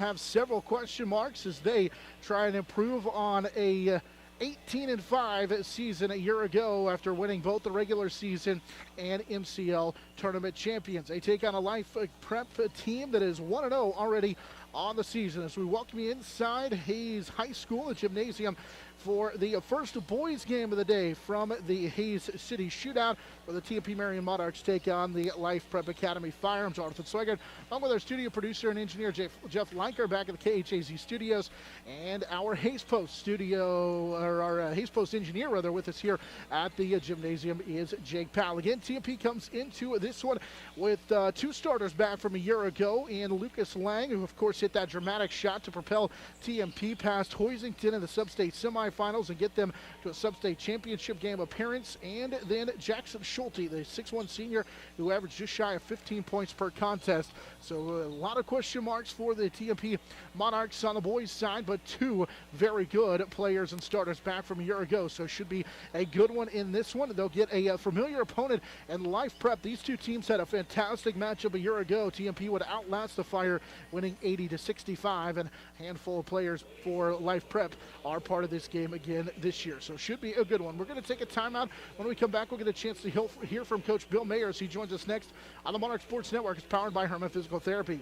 have several question marks as they try and improve on a 18-5 season a year ago after winning both the regular season and MCL tournament champions. They take on a Life Prep team that is 1-0 already on the season. As we welcome you inside Hays High School, the gymnasium, for the first boys game of the day from the Hays City Shootout, where the TMP-Marian Monarchs take on the Life Prep Academy Firearms. Arthur Swigert, along with our studio producer and engineer Jeff Linker back at the KHAZ studios, and our Hays Post studio, or our Hays Post engineer rather, with us here at the gymnasium is Jake Powell. Again, TMP comes into this one with two starters back from a year ago, and Lucas Lang, who of course hit that dramatic shot to propel TMP past Hoisington in the sub-state semifinals and get them to a sub-state championship game appearance, and then Jackson Schulte, the 6'1 senior who averaged just shy of 15 points per contest. So a lot of question marks for the TMP Monarchs on the boys' side, but two very good players and starters back from a year ago, so should be a good one in this one. They'll get a familiar opponent and Life Prep. These two teams had a fantastic matchup a year ago. TMP would outlast the Fire, winning 80-65, and a handful of players for Life Prep are part of this game again this year, so should be a good one. We're going to take a timeout. When we come back, we'll get a chance to hear from Coach Bill Mayers. He joins us next on the Monarch Sports Network. It's powered by Herman Physical Therapy.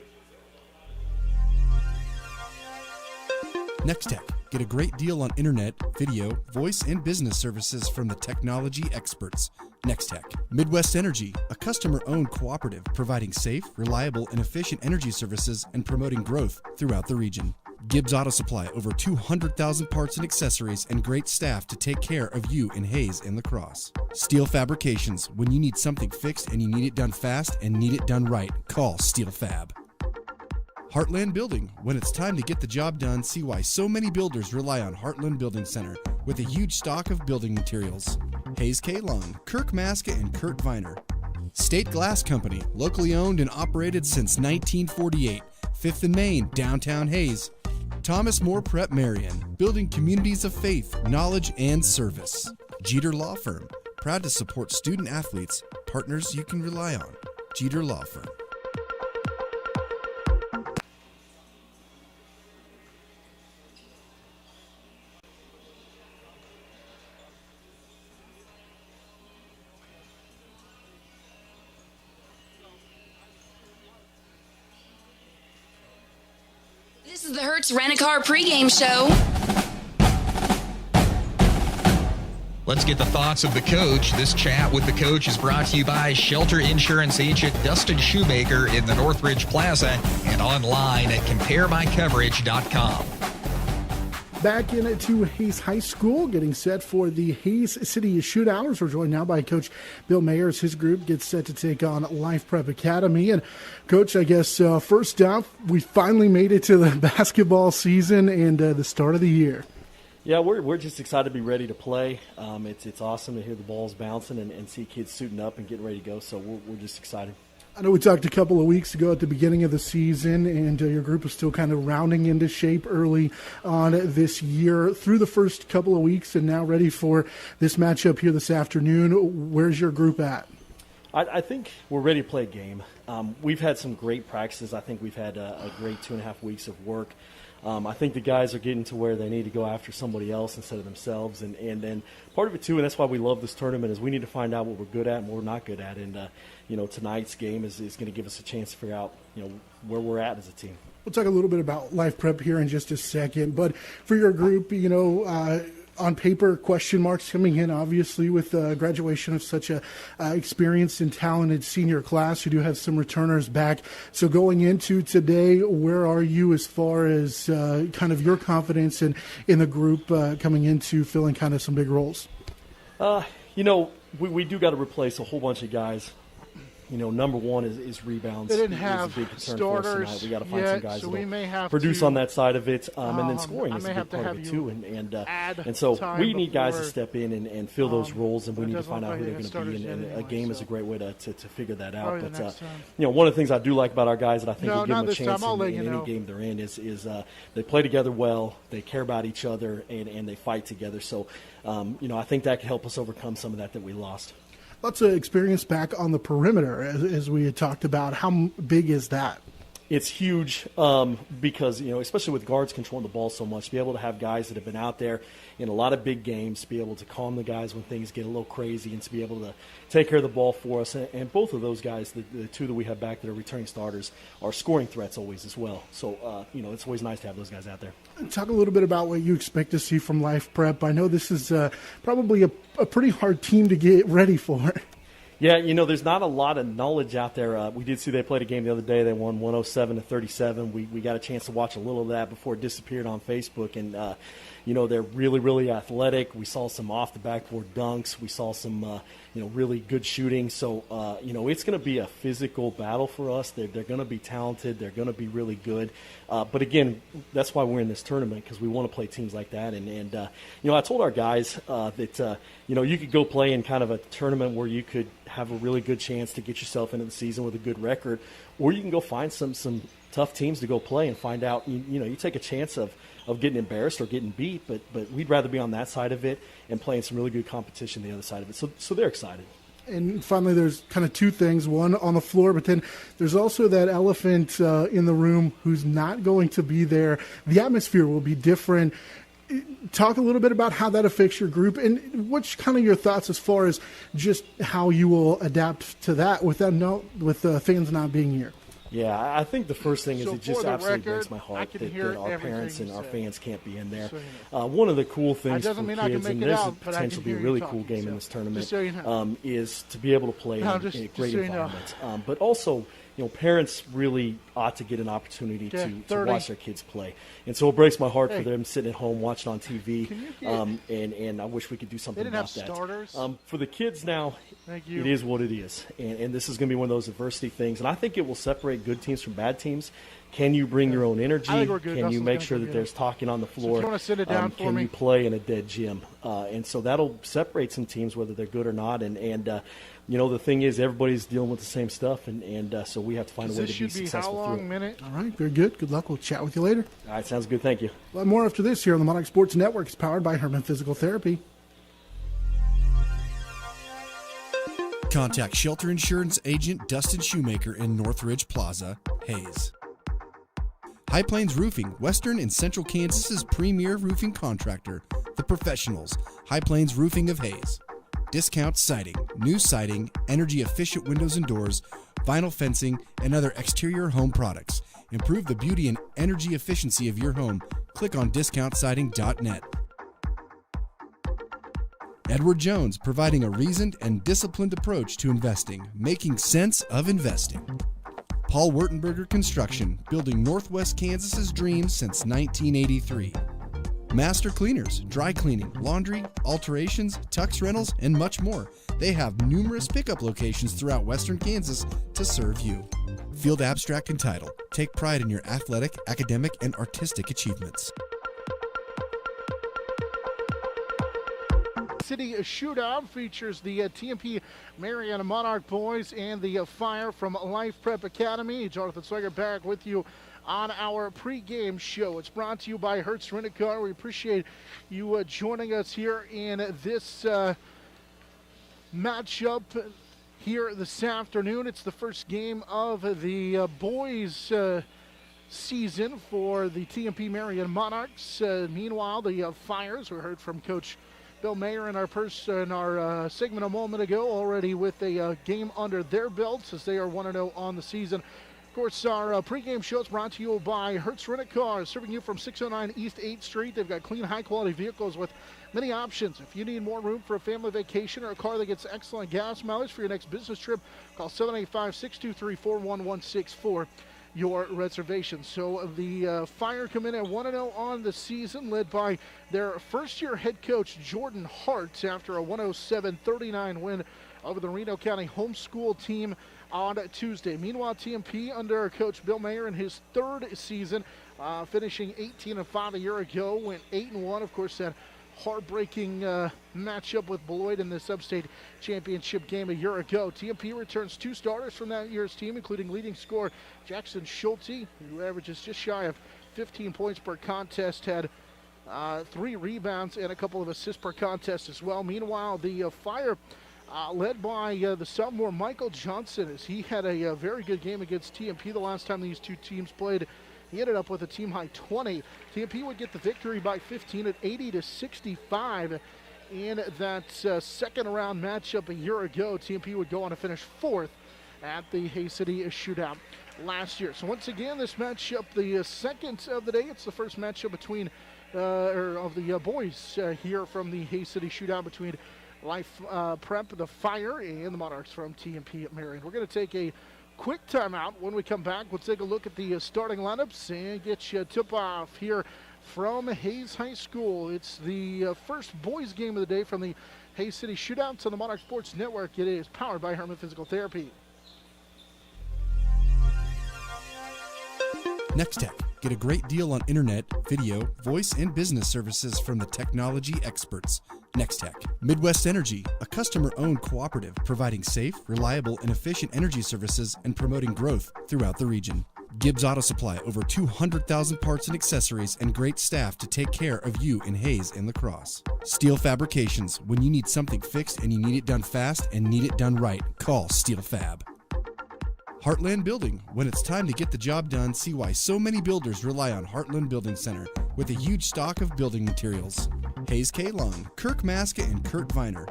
Next Tech. Get a great deal on internet, video, voice, and business services from the technology experts. Next Tech. Midwest Energy, a customer-owned cooperative providing safe, reliable, and efficient energy services and promoting growth throughout the region. Gibbs Auto Supply, over 200,000 parts and accessories and great staff to take care of you in Hays and La Crosse. Steel Fabrications, when you need something fixed and you need it done fast and need it done right, call Steel Fab. Heartland Building, when it's time to get the job done, see why so many builders rely on Heartland Building Center with a huge stock of building materials. Hayes K-Long, Kirk Maska, and Kurt Viner. State Glass Company, locally owned and operated since 1948, 5th and Main, downtown Hays. Thomas More Prep Marian, building communities of faith, knowledge, and service. Jeter Law Firm, proud to support student athletes, partners you can rely on. Jeter Law Firm. This is the Hertz Rent-A-Car pregame show. Let's get the thoughts of the coach. This chat with the coach is brought to you by Shelter Insurance agent Dustin Shoemaker in the Northridge Plaza and online at compareMyCoverage.com. Back into Hays High School, getting set for the Hays City Shootout. We're joined now by Coach Bill Mayers. His group gets set to take on Life Prep Academy. And, Coach, I guess first off, we finally made it to the basketball season and the start of the year. Yeah, we're just excited to be ready to play. It's awesome to hear the balls bouncing and see kids suiting up and getting ready to go, so we're just excited. I know we talked a couple of weeks ago at the beginning of the season, and your group was still kind of rounding into shape early on this year. Through the first couple of weeks and now ready for this matchup here this afternoon, where's your group at? I think we're ready to play a game. We've had some great practices. I think we've had a great 2.5 weeks of work. I think the guys are getting to where they need to go after somebody else instead of themselves. And then part of it, too, and that's why we love this tournament, is we need to find out what we're good at and what we're not good at. And, tonight's game is going to give us a chance to figure out, where we're at as a team. We'll talk a little bit about Life Prep here in just a second. But for your group, on paper, question marks coming in, obviously, with graduation of such a experienced and talented senior class. You do have some returners back. So going into today, where are you as far as kind of your confidence in the group coming into filling kind of some big roles? We do got to replace a whole bunch of guys. Number one is rebounds. They didn't have a big concern starters for us tonight. We got to find some guys so we may have produce to, on that side of it, and then scoring is a big part of it too. And so we need guys to step in and fill those roles, and we need to find out who they're going to be. And a game is a great way to figure that out. But one of the things I do like about our guys that I think will give them a chance in any game they're in is they play together well, they care about each other, and they fight together. So I think that can help us overcome some of that we lost. Lots of experience back on the perimeter, as we had talked about. How big is that? It's huge because, especially with guards controlling the ball so much, to be able to have guys that have been out there in a lot of big games, to be able to calm the guys when things get a little crazy and to be able to take care of the ball for us. And both of those guys, the two that we have back that are returning starters, are scoring threats always as well. So, it's always nice to have those guys out there. Talk a little bit about what you expect to see from Life Prep. I know this is probably a pretty hard team to get ready for. Yeah, there's not a lot of knowledge out there. We did see they played a game the other day. They won 107-37. We got a chance to watch a little of that before it disappeared on Facebook. And, they're really, really athletic. We saw some off-the-backboard dunks. We saw some, really good shooting. So, it's going to be a physical battle for us. They're going to be talented. They're going to be really good. But, again, that's why we're in this tournament, because we want to play teams like that. And I told our guys that, you could go play in kind of a tournament where you could have a really good chance to get yourself into the season with a good record, or you can go find some tough teams to go play and find out, you take a chance of getting embarrassed or getting beat, but we'd rather be on that side of it and playing some really good competition the other side of it. So they're excited. And finally, there's kind of two things, one on the floor, but then there's also that elephant in the room who's not going to be there. The atmosphere will be different. Talk a little bit about how that affects your group, and what's kind of your thoughts as far as just how you will adapt to that with fans not being here. Yeah, I think the first thing is it just absolutely breaks my heart that our parents and our fans can't be in there. One of the cool things for kids, and there's a potential to be a really cool game in this tournament, is to be able to play in a great environment. But also, parents really ought to get an opportunity to watch their kids play. And so it breaks my heart for them sitting at home watching on TV, and I wish we could do something about that. For the kids now, it is what it is. And this is going to be one of those adversity things. And I think it will separate good teams from bad teams. Can you bring your own energy? Can you make sure that there's talking on the floor? Can you play in a dead gym? And so that'll separate some teams, whether they're good or not. And the thing is, everybody's dealing with the same stuff, and so we have to find a way to be successful through it. Minute? All right, very good. Good luck. We'll chat with you later. All right, sounds good. Thank you. A lot more after this here on the Monarch Sports Network. It's powered by Herman Physical Therapy. Contact Shelter Insurance Agent Dustin Shoemaker in Northridge Plaza, Hays. High Plains Roofing, Western and Central Kansas's premier roofing contractor, The Professionals, High Plains Roofing of Hays. Discount siding, new siding, energy-efficient windows and doors, vinyl fencing, and other exterior home products. Improve the beauty and energy efficiency of your home. Click on discountsiding.net. Edward Jones, providing a reasoned and disciplined approach to investing, making sense of investing. Paul Wurtenberger Construction, building Northwest Kansas's dreams since 1983. Master Cleaners, dry cleaning, laundry, alterations, tux rentals, and much more. They have numerous pickup locations throughout western Kansas to serve you. Field Abstract and Title. Take pride in your athletic, academic, and artistic achievements. City Shootout features the TMP-Marian Monarch boys and the Fire from Life Prep Academy. Jonathan Swigert back with you on our pregame show. It's brought to you by Hertz Rent-A-Car. We appreciate you joining us here in this matchup here this afternoon. It's the first game of the boys' season for the TMP-Marian Monarchs. Meanwhile, the Fires, we heard from Coach Bill Mayer in our segment a moment ago, already with a game under their belts as they are 1-0 on the season. Of course, our pregame show is brought to you by Hertz Rent-A-Car, serving you from 609 East 8th Street. They've got clean, high-quality vehicles with many options. If you need more room for a family vacation or a car that gets excellent gas mileage for your next business trip, call 785-623-4116 for your reservation. So the Fire come in at 1-0 on the season, led by their first-year head coach, Jordan Hart, after a 107-39 win over the Reno County homeschool team on Tuesday. Meanwhile, TMP under Coach Bill Mayer in his third season, finishing 18-5 a year ago, went 8-1. Of course, that heartbreaking matchup with Beloit in the Sub-State Championship game a year ago. TMP returns two starters from that year's team, including leading scorer Jackson Schulte, who averages just shy of 15 points per contest, had 3 rebounds and a couple of assists per contest as well. Meanwhile, the Fire led by the sophomore Michael Johnson, as he had a very good game against TMP the last time these two teams played. He ended up with a team-high 20. TMP would get the victory by 15 at 80-65 in that second-round matchup a year ago. TMP would go on to finish 4th at the Hays City Shootout last year. So once again, this matchup, the second of the day, it's the first matchup between, of the boys here from the Hays City Shootout between Life Prep, the Fire, and the Monarchs from TMP-Marian. We're going to take a quick timeout. When we come back, we'll take a look at the starting lineups and get you a tip-off here from Hays High School. It's the first boys game of the day from the Hays City Shootout on the Monarch Sports Network. It is powered by Herman Physical Therapy. Nextech. Get a great deal on internet, video, voice, and business services from the technology experts. Nextech. Midwest Energy, a customer-owned cooperative providing safe, reliable, and efficient energy services and promoting growth throughout the region. Gibbs Auto Supply, over 200,000 parts and accessories and great staff to take care of you in Hays and La Crosse. Steel Fabrications, when you need something fixed and you need it done fast and need it done right, call Steel Fab. Heartland Building. When it's time to get the job done, see why so many builders rely on Heartland Building Center with a huge stock of building materials. Hayes K-Long, Kirk Maska, and Kurt Viner.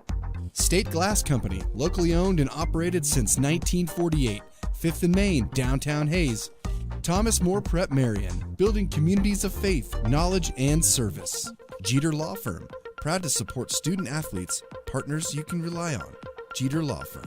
State Glass Company, locally owned and operated since 1948. 5th and Main, downtown Hays. Thomas More Prep Marian, building communities of faith, knowledge, and service. Jeter Law Firm, proud to support student athletes, partners you can rely on. Jeter Law Firm.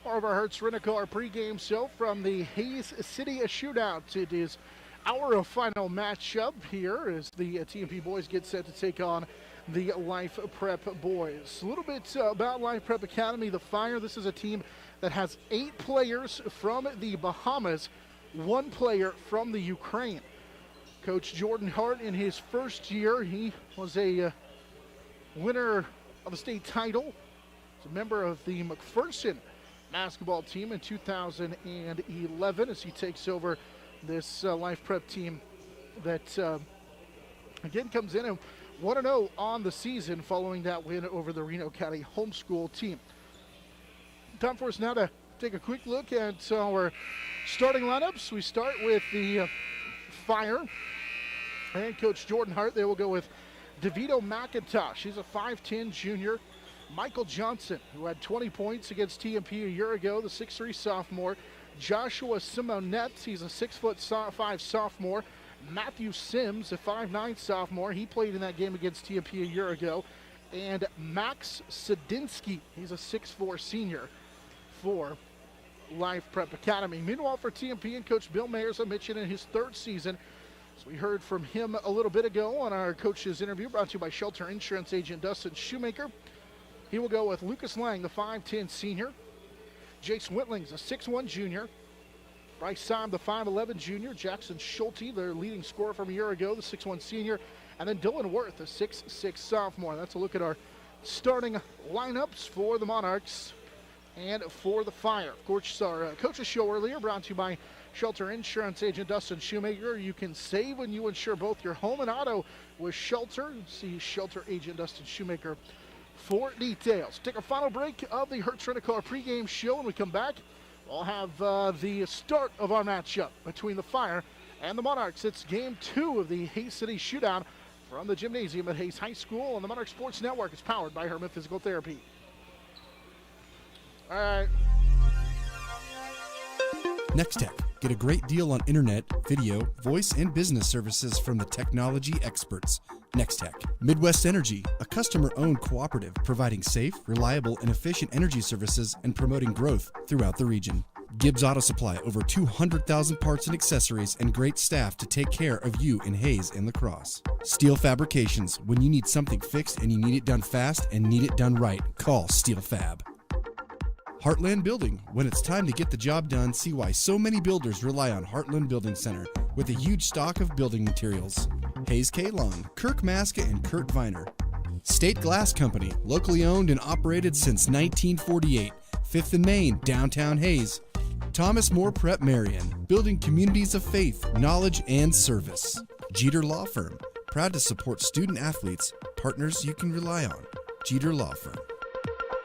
More of our Hertz Rent-A-Car pregame show from the Hays City Shootout. It is our final matchup here as the TMP boys get set to take on the Life Prep boys. A little bit about Life Prep Academy, the Fire. This is a team that has 8 players from the Bahamas, 1 player from the Ukraine. Coach Jordan Hart, in his first year, he was a winner of a state title. He's a member of the McPherson basketball team in 2011 as he takes over this Life Prep team that again comes in and 1-0 on the season following that win over the Reno County homeschool team. Time for us now to take a quick look at our starting lineups. We start with the Fire and Coach Jordan Hart. They will go with DeVito McIntosh. He's a 5'10 junior. Michael Johnson, who had 20 points against TMP a year ago, the 6'3 sophomore. Joshua Simonette, he's a 6'5" sophomore. Matthew Sims, a 5'9 sophomore. He played in that game against TMP a year ago. And Max Sadinsky, he's a 6'4 senior for Life Prep Academy. Meanwhile, for TMP and Coach Bill Mayers, I mentioned in his 3rd season. So we heard from him a little bit ago on our coach's interview, brought to you by Shelter Insurance agent Dustin Shoemaker. He will go with Lucas Lang, the 5'10 senior. Jace Whitling's a 6'1 junior. Bryce Syme, the 5'11 junior. Jackson Schulte, their leading scorer from a year ago, the 6'1 senior. And then Dylan Worth, a 6'6 sophomore. That's a look at our starting lineups for the Monarchs and for the Fire. Of course, our coach's show earlier brought to you by Shelter Insurance agent Dustin Shoemaker. You can save when you insure both your home and auto with Shelter. See Shelter agent Dustin Shoemaker for details. Take a final break of the Hertz Rent-A-Car pregame show. When we come back, we'll have the start of our matchup between the Fire and the Monarchs. It's game 2 of the Hays City Shootout from the gymnasium at Hays High School on the Monarch Sports Network. It's powered by Herman Physical Therapy. All right. Nextech. Get a great deal on internet, video, voice, and business services from the technology experts. Nextech. Midwest Energy, a customer-owned cooperative providing safe, reliable, and efficient energy services and promoting growth throughout the region. Gibbs Auto Supply, over 200,000 parts and accessories and great staff to take care of you in Hays and La Crosse. Steel Fabrications, when you need something fixed and you need it done fast and need it done right, call Steel Fab. Heartland Building. When it's time to get the job done, see why so many builders rely on Heartland Building Center with a huge stock of building materials. Hayes K-Long, Kirk Maska, and Kurt Viner. State Glass Company, locally owned and operated since 1948. 5th and Main, downtown Hays. Thomas More Prep Marian, building communities of faith, knowledge, and service. Jeter Law Firm, proud to support student athletes, partners you can rely on. Jeter Law Firm.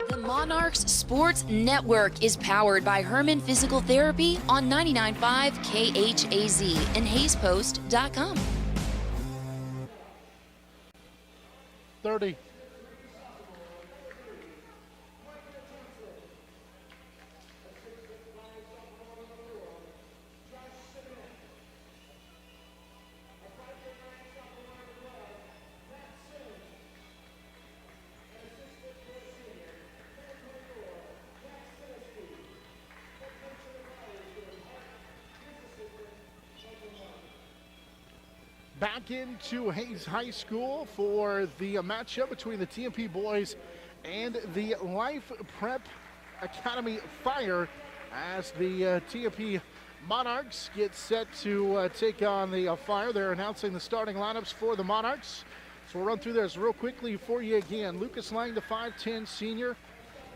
The Monarchs Sports Network is powered by Herman Physical Therapy on 99.5 KHAZ and HaysPost.com. 30. Back into Hays High School for the matchup between the TMP boys and the Life Prep Academy Fire as the TMP Monarchs get set to take on the Fire. They're announcing the starting lineups for the Monarchs. So we'll run through this real quickly for you again. Lucas Lang, the 5'10 senior.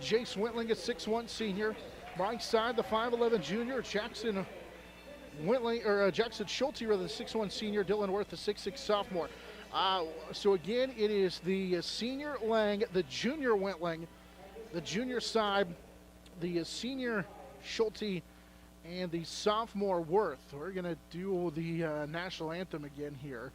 Jace Wentling, a 6'1 senior. Right side, the 5'11 junior. Jackson Schulte, the 6'1 senior. Dylan Worth, the 6'6 sophomore. So again, it is the senior Lang, the junior Wentling, the junior side, the senior Schulte, and the sophomore Worth. We're going to do the national anthem again here.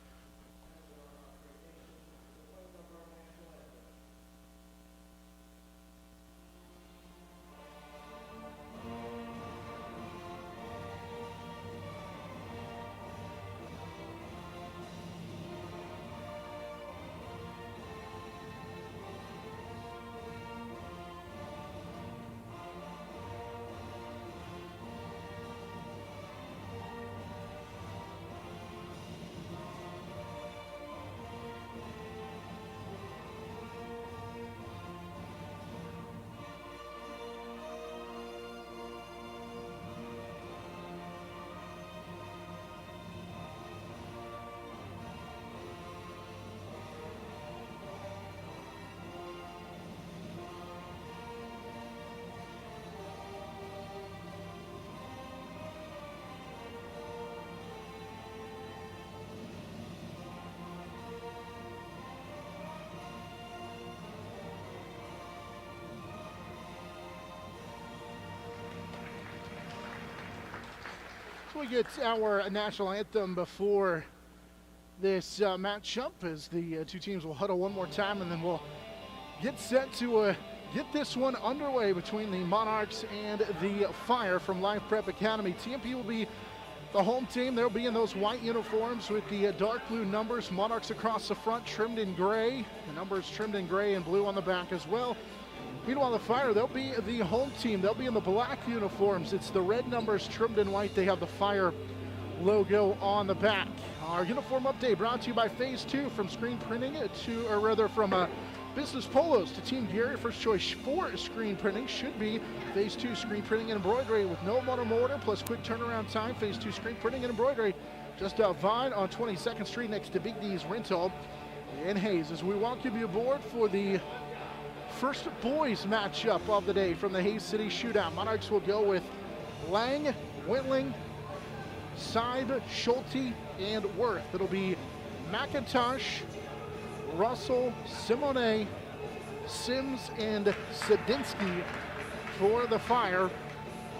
We get our national anthem before this matchup as the two teams will huddle one more time, and then we'll get set to get this one underway between the Monarchs and the Fire from Life Prep Academy. TMP will be the home team. They'll be in those white uniforms with the dark blue numbers. Monarchs across the front trimmed in gray. The numbers trimmed in gray and blue on the back as well. Meanwhile, the Fire, they'll be the home team. They'll be in the black uniforms. It's the red numbers trimmed in white. They have the Fire logo on the back. Our uniform update brought to you by Phase 2 from screen printing from Business Polos to Team Gear. First choice for screen printing should be Phase 2 screen printing and embroidery with no motor plus quick turnaround time. Phase 2 screen printing and embroidery just out Vine on 22nd Street next to Big D's Rental in Hays. As we welcome you aboard for the first boys matchup of the day from the Hays City Shootout. Monarchs will go with Lang, Wentling, Seib, Schulte, and Worth. It'll be McIntosh, Russell, Simone, Sims, and Sadinsky for the Fire.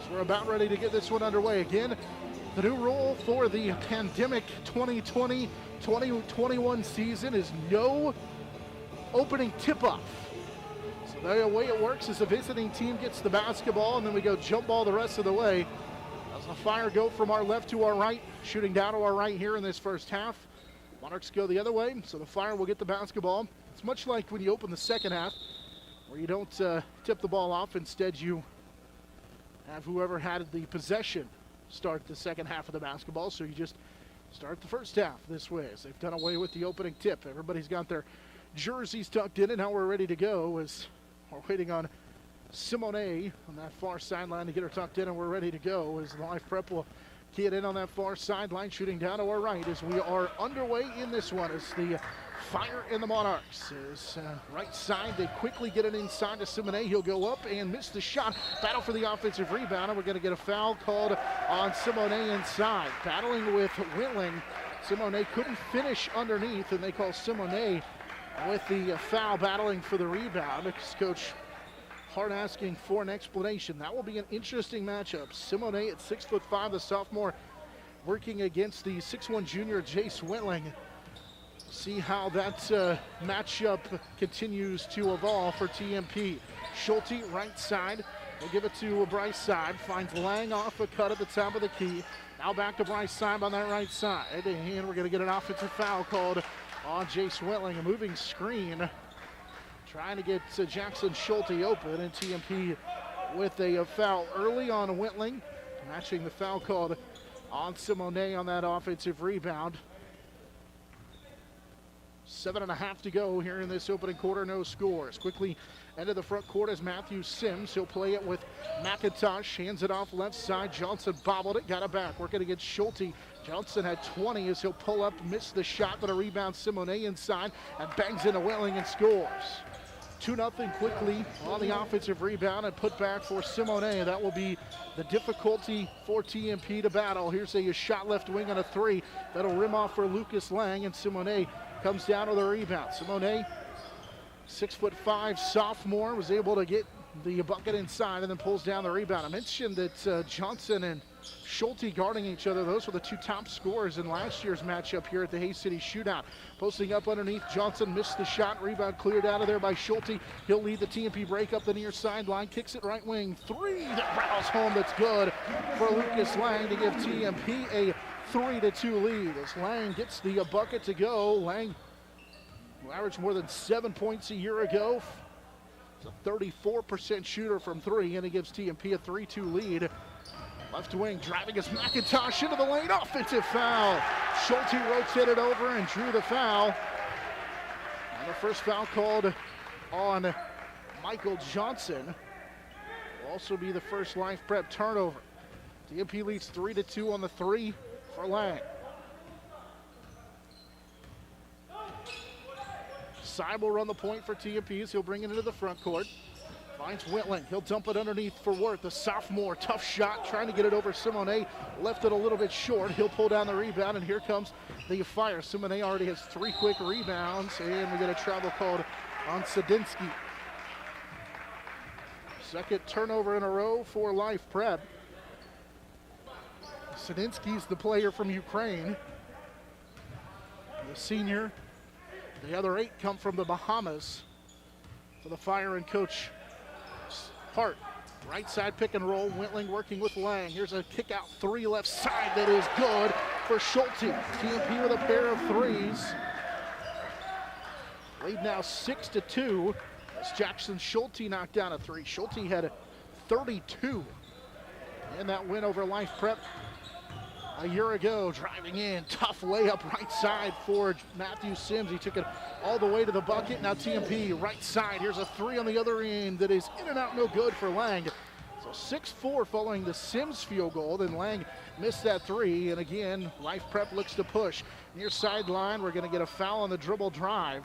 So we're about ready to get this one underway. Again, the new rule for the pandemic 2020-2021 season is no opening tip-off. The way it works is the visiting team gets the basketball, and then we go jump ball the rest of the way. As the Fire go from our left to our right, shooting down to our right here in this first half. Monarchs go the other way, so the Fire will get the basketball. It's much like when you open the second half, where you don't tip the ball off. Instead, you have whoever had the possession start the second half of the basketball. So you just start the first half this way, as they've done away with the opening tip. Everybody's got their jerseys tucked in, and now we're ready to go as we're waiting on Simone on that far sideline to get her tucked in, and we're ready to go as the Life Prep will key it in on that far sideline, shooting down to our right as we are underway in this one as the Fire and the Monarchs is right side. They quickly get it inside to Simone. He'll go up and miss the shot. Battle for the offensive rebound, and we're going to get a foul called on Simone inside. Battling with Wentling. Simone couldn't finish underneath, and they call Simone with the foul, battling for the rebound. Coach Hart asking for an explanation. That will be an interesting matchup. Simone at 6'5", the sophomore, working against the 6'1" junior Jace Wentling. See how that matchup continues to evolve for TMP. Schulte, right side. We'll give it to Bryce side. Finds Lang off a cut at the top of the key. Now back to Bryce side on that right side. And we're going to get an offensive foul called on Jace Wentling. A moving screen. Trying to get Jackson Schulte open, and TMP with a foul early on Wentling. Matching the foul called on Simone on that offensive rebound. 7.5 to go here in this opening quarter, no scores. Quickly into the front court is Matthew Sims. He'll play it with McIntosh, hands it off left side. Johnson bobbled it, got it back, working against Schulte. Johnson had 20 as he'll pull up, miss the shot, but a rebound Simone inside, and bangs into Wentling and scores. 2-0 quickly on the offensive rebound, and put back for Simone. That will be the difficulty for TMP to battle. Here's a shot left wing on a three. That'll rim off for Lucas Lang, and Simone comes down with a rebound. Simone, 6'5", sophomore, was able to get the bucket inside and then pulls down the rebound. I mentioned that Johnson and Schulte guarding each other. Those were the two top scorers in last year's matchup here at the Hays City Shootout. Posting up underneath, Johnson missed the shot. Rebound cleared out of there by Schulte. He'll lead the TMP break up the near sideline. Kicks it right wing. Three that rattles home. That's good for Lucas Lang to give TMP a 3-2 lead. As Lang gets the bucket to go. Lang, who averaged more than 7 points a year ago, is a 34% shooter from three, and it gives TMP a 3-2 lead. Left wing driving his McIntosh into the lane. Offensive foul. Schulte rotated over and drew the foul. And the first foul called on Michael Johnson will also be the first Life Prep turnover. TMP leads 3-2 on the three for Lang. Seib will run the point for TMP as he'll bring it into the front court. Finds Wentling. He'll dump it underneath for Worth. The sophomore, tough shot, trying to get it over Simone. Left it a little bit short. He'll pull down the rebound, and here comes the fire. Simone already has 3 quick rebounds, and we get a travel called on Sadinsky. Second turnover in a row for Life Prep. Sadinsky's the player from Ukraine. The senior. The other 8 come from the Bahamas. For the Fire and Coach Hart. Right side pick and roll. Wentling working with Lang. Here's a kick out three left side that is good for Schulte. TMP with a pair of threes. Lead now 6-2 as Jackson Schulte knocked down a three. Schulte had 32 in that win over Life Prep a year ago. Driving in, tough layup right side for Matthew Sims. He took it all the way to the bucket. Now TMP right side. Here's a three on the other end that is in and out, no good for Lang. So 6-4 following the Sims field goal. Then Lang missed that three, and again, Life Prep looks to push. Near sideline, we're going to get a foul on the dribble drive.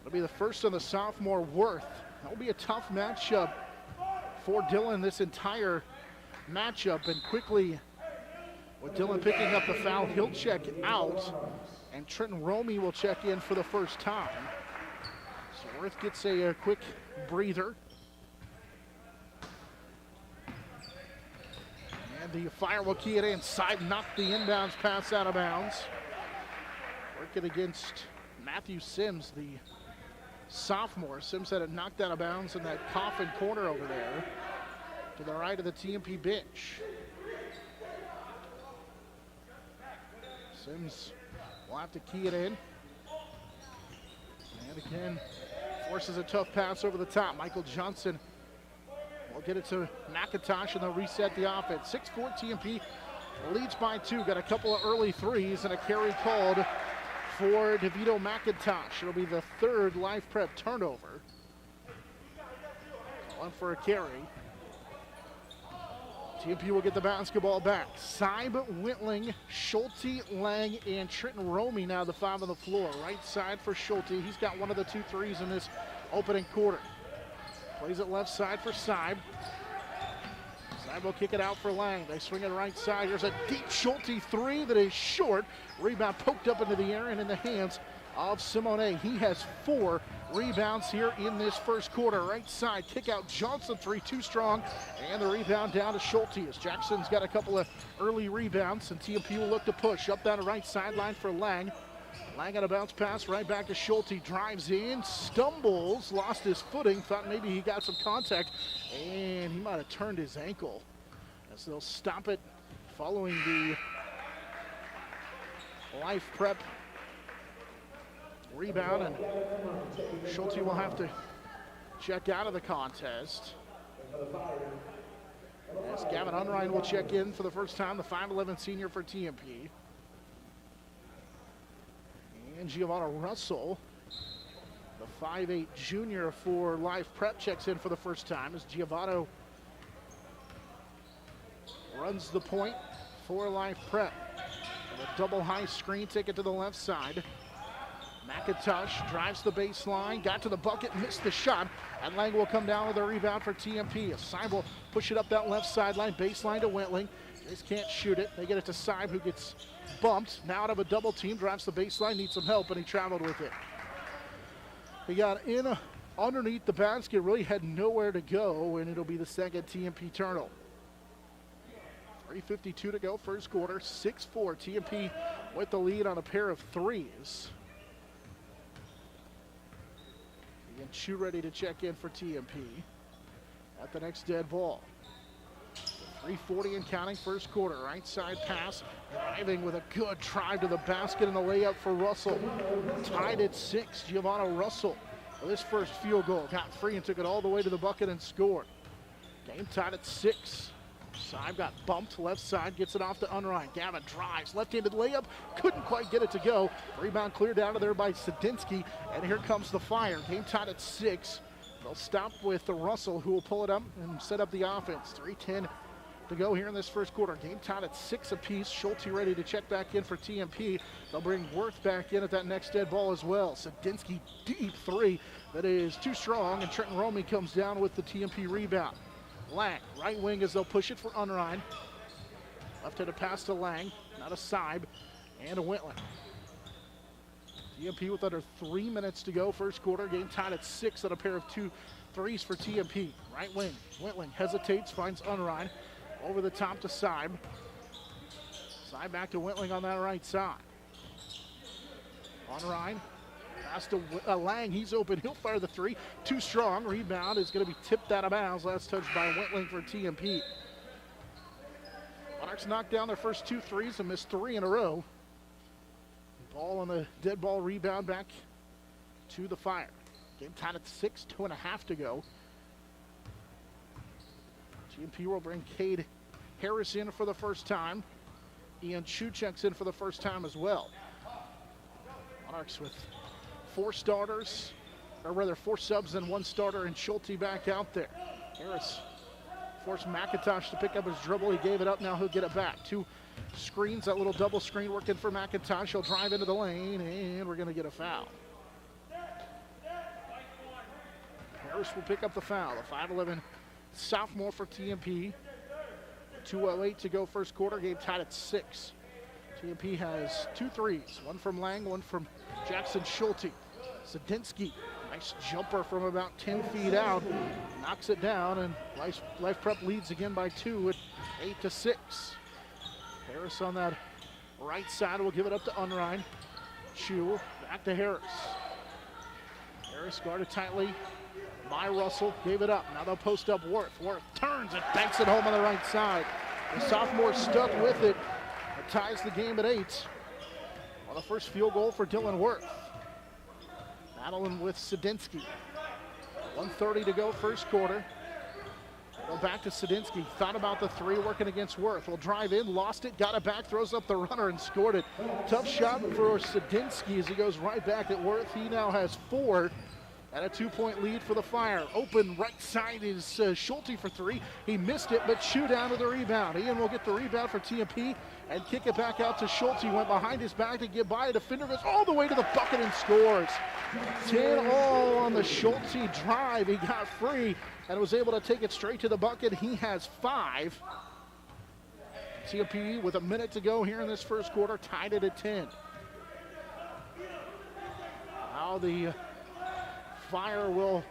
It'll be the first on the sophomore, Worth. That will be a tough matchup for Dylan this entire matchup, and quickly with Dylan picking up the foul, he'll check out, and Trenton Romey will check in for the first time. So Worth gets a quick breather. And the Fire will key it inside, knock the inbounds pass out of bounds. Working against Matthew Sims, the sophomore. Sims had it knocked out of bounds in that coffin corner over there to the right of the TMP bench. Sims will have to key it in. And again, forces a tough pass over the top. Michael Johnson will get it to McIntosh, and they'll reset the offense. 6-4 TMP leads by 2. Got a couple of early threes and a carry called for DeVito McIntosh. It'll be the third Life Prep turnover. Calling for a carry. TMP will get the basketball back. Seib, Wentling, Schulte, Lang, and Trenton Romey now the 5 on the floor. Right side for Schulte. He's got one of the 2 threes in this opening quarter. Plays it left side for Seib. Seib Side will kick it out for Lang. They swing it right side. Here's a deep Schulte three that is short. Rebound poked up into the air and in the hands of Simone. He has 4 rebounds here in this first quarter. Right side, kick out Johnson three, too strong. And the rebound down to Schulte as Jackson's got a couple of early rebounds, and TMP will look to push up down the right sideline for Lang. Lang on a bounce pass right back to Schulte. Drives in, stumbles, lost his footing, thought maybe he got some contact, and he might have turned his ankle. As they'll stop it following the Life Prep rebound, and Schulte will have to check out of the contest. As Gavin Unrein will check in for the first time, the 5'11 senior for TMP. And Giovanna Russell, the 5'8 junior for Life Prep, checks in for the first time as Giovanna runs the point for Life Prep. And a double high screen, take it to the left side. McIntosh drives the baseline, got to the bucket, missed the shot, and Lang will come down with a rebound for TMP. Saib will push it up that left sideline, baseline to Wentling. Just can't shoot it. They get it to Saib, who gets bumped. Now out of a double team, drives the baseline, needs some help, and he traveled with it. He got in underneath the basket, really had nowhere to go, and it'll be the second TMP turnover. 3:52 to go, first quarter, 6-4. TMP with the lead on a pair of threes. And Chu ready to check in for TMP at the next dead ball. 3:40 and counting, first quarter. Right side pass, driving with a good drive to the basket and the layup for Russell. Tied at 6, Giovanna Russell with his first field goal. Got free and took it all the way to the bucket and scored. Game tied at 6. Saib got bumped left side, gets it off to Unrein. Gavin drives, left-handed layup, couldn't quite get it to go. Rebound cleared out of there by Sadinsky, and here comes the fire. Game tied at 6. They'll stop with the Russell, who will pull it up and set up the offense. 3:10 to go here in this first quarter. Game tied at 6 apiece. Schulte ready to check back in for TMP. They'll bring Worth back in at that next dead ball as well. Sadinsky deep three that is too strong, and Trenton Romey comes down with the TMP rebound. Lang, right wing as they'll push it for Unrein. Left-handed pass to Lang, not a Saib, and a Wentling. TMP with under 3 minutes to go, first quarter. Game tied at 6 on a pair of 2 threes for TMP. Right wing, Wentling hesitates, finds Unrein. Over the top to Saib. Saib back to Wentling on that right side. Unrein. Pass to Lang, he's open, he'll fire the three. Too strong, rebound is going to be tipped out of bounds. Last touch by Wentling for TMP. Monarchs knocked down their first 2 threes and missed 3 in a row. Ball on the dead ball rebound back to the Fire. Game tied at 6, 2.5 to go. TMP will bring Cade Harris in for the first time. Ian Chu checks in for the first time as well. Monarchs with 4 starters, or rather 4 subs and 1 starter, and Schulte back out there. Harris forced McIntosh to pick up his dribble. He gave it up, now he'll get it back. 2 screens, that little double screen working for McIntosh. He'll drive into the lane, and we're gonna get a foul. Harris will pick up the foul, a 5'11 sophomore for TMP. 2:08 to go, first quarter, game tied at 6. TMP has 2 threes, one from Lang, one from Jackson Schulte. Sadinsky, nice jumper from about 10 feet out, knocks it down, and Life Prep leads again by 2 at 8-6. Harris on that right side will give it up to Unrein. Chu back to Harris. Harris guarded tightly by Russell, gave it up. Now they'll post up Worth. Worth turns and banks it home on the right side. The sophomore stuck with it. It ties the game at 8. On the first field goal for Dylan Worth. Battling with Sadinsky. 1:30 to go, first quarter. Go back to Sadinsky. Thought about the 3, working against Worth. Will drive in, lost it, got it back, throws up the runner and scored it. Tough shot for Sadinsky as he goes right back at Worth. He now has 4. And a 2-point lead for the Fire. Open right side is Schulte for three. He missed it, but Chu down to the rebound. Ian will get the rebound for TMP and kick it back out to Schulte. Went behind his back to get by. A defender goes all the way to the bucket and scores. 10-all on the Schulte drive. He got free and was able to take it straight to the bucket. He has 5. TMP with a minute to go here in this first quarter, tied it at 10. Now the Fire will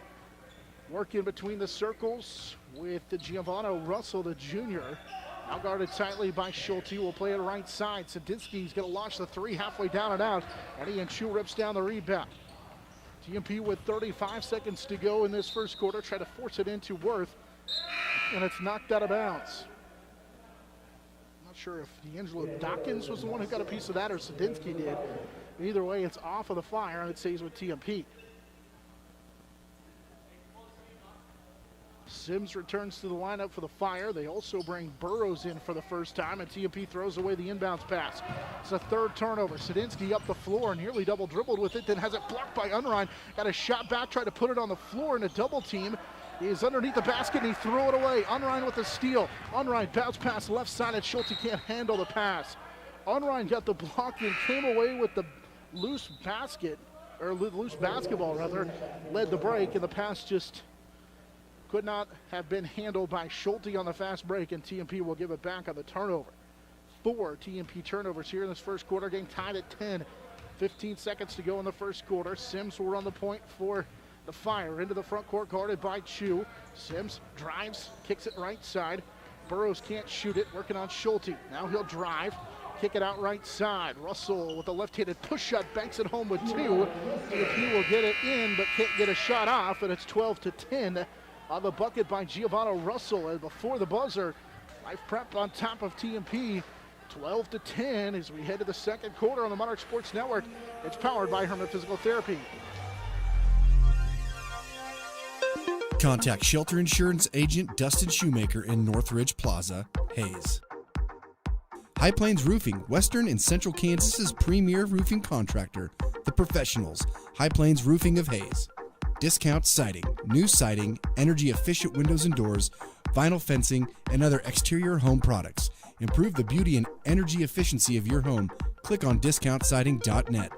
work in between the circles with the Giovanni Russell, the junior. Now guarded tightly by Schulte. Will play it right side. Sadinsky's going to launch the three halfway down and out. And Ian Chu rips down the rebound. TMP with 35 seconds to go in this first quarter. Try to force it into Worth. And it's knocked out of bounds. Not sure if D'Angelo Dawkins was the one who got a piece of that or Sadinsky did. Either way, it's off of the Fire and it stays with TMP. Sims returns to the lineup for the Fire. They also bring Burrows in for the first time, and TMP throws away the inbounds pass. It's a third turnover. Sadinsky up the floor, nearly double dribbled with it, then has it blocked by Unrein. Got a shot back, tried to put it on the floor in a double team. He is underneath the basket, and he threw it away. Unrein with a steal. Unrein bounce pass left side, and Schulte can't handle the pass. Unrein got the block and came away with the loose basketball rather, led the break, and the pass just could not have been handled by Schulte on the fast break, and TMP will give it back on the turnover. 4 TMP turnovers here in this first quarter, game tied at 10. 15 seconds to go in the first quarter. Sims will run the point for the Fire. Into the front court, guarded by Chu. Sims drives, kicks it right side. Burrows can't shoot it, working on Schulte. Now he'll drive, kick it out right side. Russell with a left-handed push shot, banks it home with 2. TMP will get it in, but can't get a shot off, and it's 12-10. On the bucket by Giovanni Russell. And before the buzzer, Life Prep on top of TMP. 12-10 as we head to the second quarter on the Monarch Sports Network. It's powered by Herman Physical Therapy. Contact Shelter Insurance Agent Dustin Shoemaker in Northridge Plaza, Hays. High Plains Roofing, Western and Central Kansas's premier roofing contractor. The Professionals, High Plains Roofing of Hays. Discount siding, new siding, energy-efficient windows and doors, vinyl fencing, and other exterior home products. Improve the beauty and energy efficiency of your home. Click on discountsiding.net.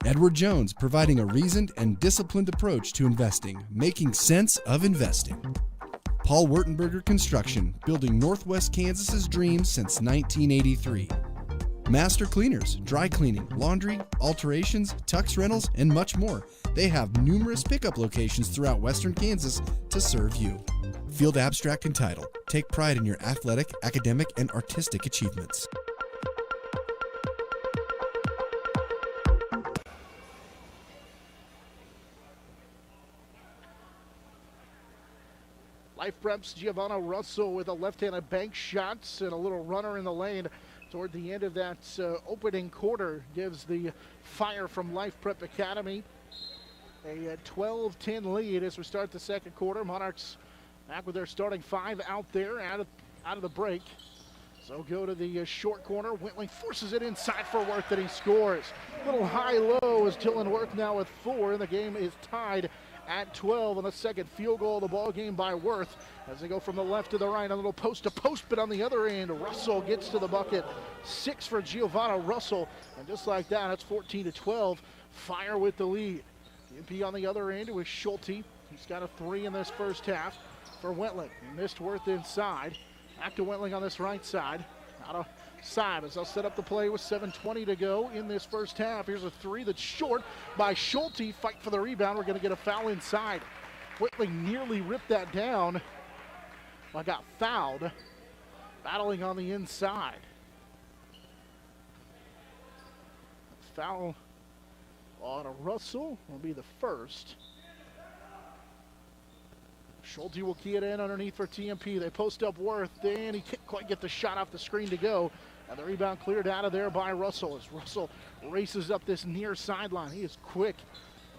Edward Jones, providing a reasoned and disciplined approach to investing, making sense of investing. Paul Wurtenberger Construction, building Northwest Kansas's dreams since 1983. Master Cleaners, dry cleaning, laundry, alterations, tux rentals, and much more. They have numerous pickup locations throughout Western Kansas to serve you. Field Abstract and Title. Take pride in your athletic, academic, and artistic achievements. Life Prep's Giovanni Russell with a left-handed bank shots and a little runner in the lane toward the end of that opening quarter gives the Fire from Life Prep Academy a 12-10 lead as we start the second quarter. Monarchs back with their starting 5 out there out of the break. So go to the short corner. Wentling forces it inside for Worth, and he scores. Little high-low as Dylan Worth now with 4, and the game is tied at 12 on the second field goal of the ball game by Worth as they go from the left to the right. A little post-to-post, but on the other end, Russell gets to the bucket. 6 for Giovanni Russell, and just like that, it's 14-12. Fire with the lead. TMP on the other end with Schulte. He's got a 3 in this first half for Wentling. He missed Worth inside. Back to Wentling on this right side. Out of side as they'll set up the play with 7:20 to go in this first half. Here's a 3 that's short by Schulte. Fight for the rebound. We're going to get a foul inside. Wentling nearly ripped that down. I got fouled. Battling on the inside. Foul on a Russell will be the first. Schulte will key it in underneath for TMP. They post up Worth, and he can't quite get the shot off the screen to go. And the rebound cleared out of there by Russell as Russell races up this near sideline. He is quick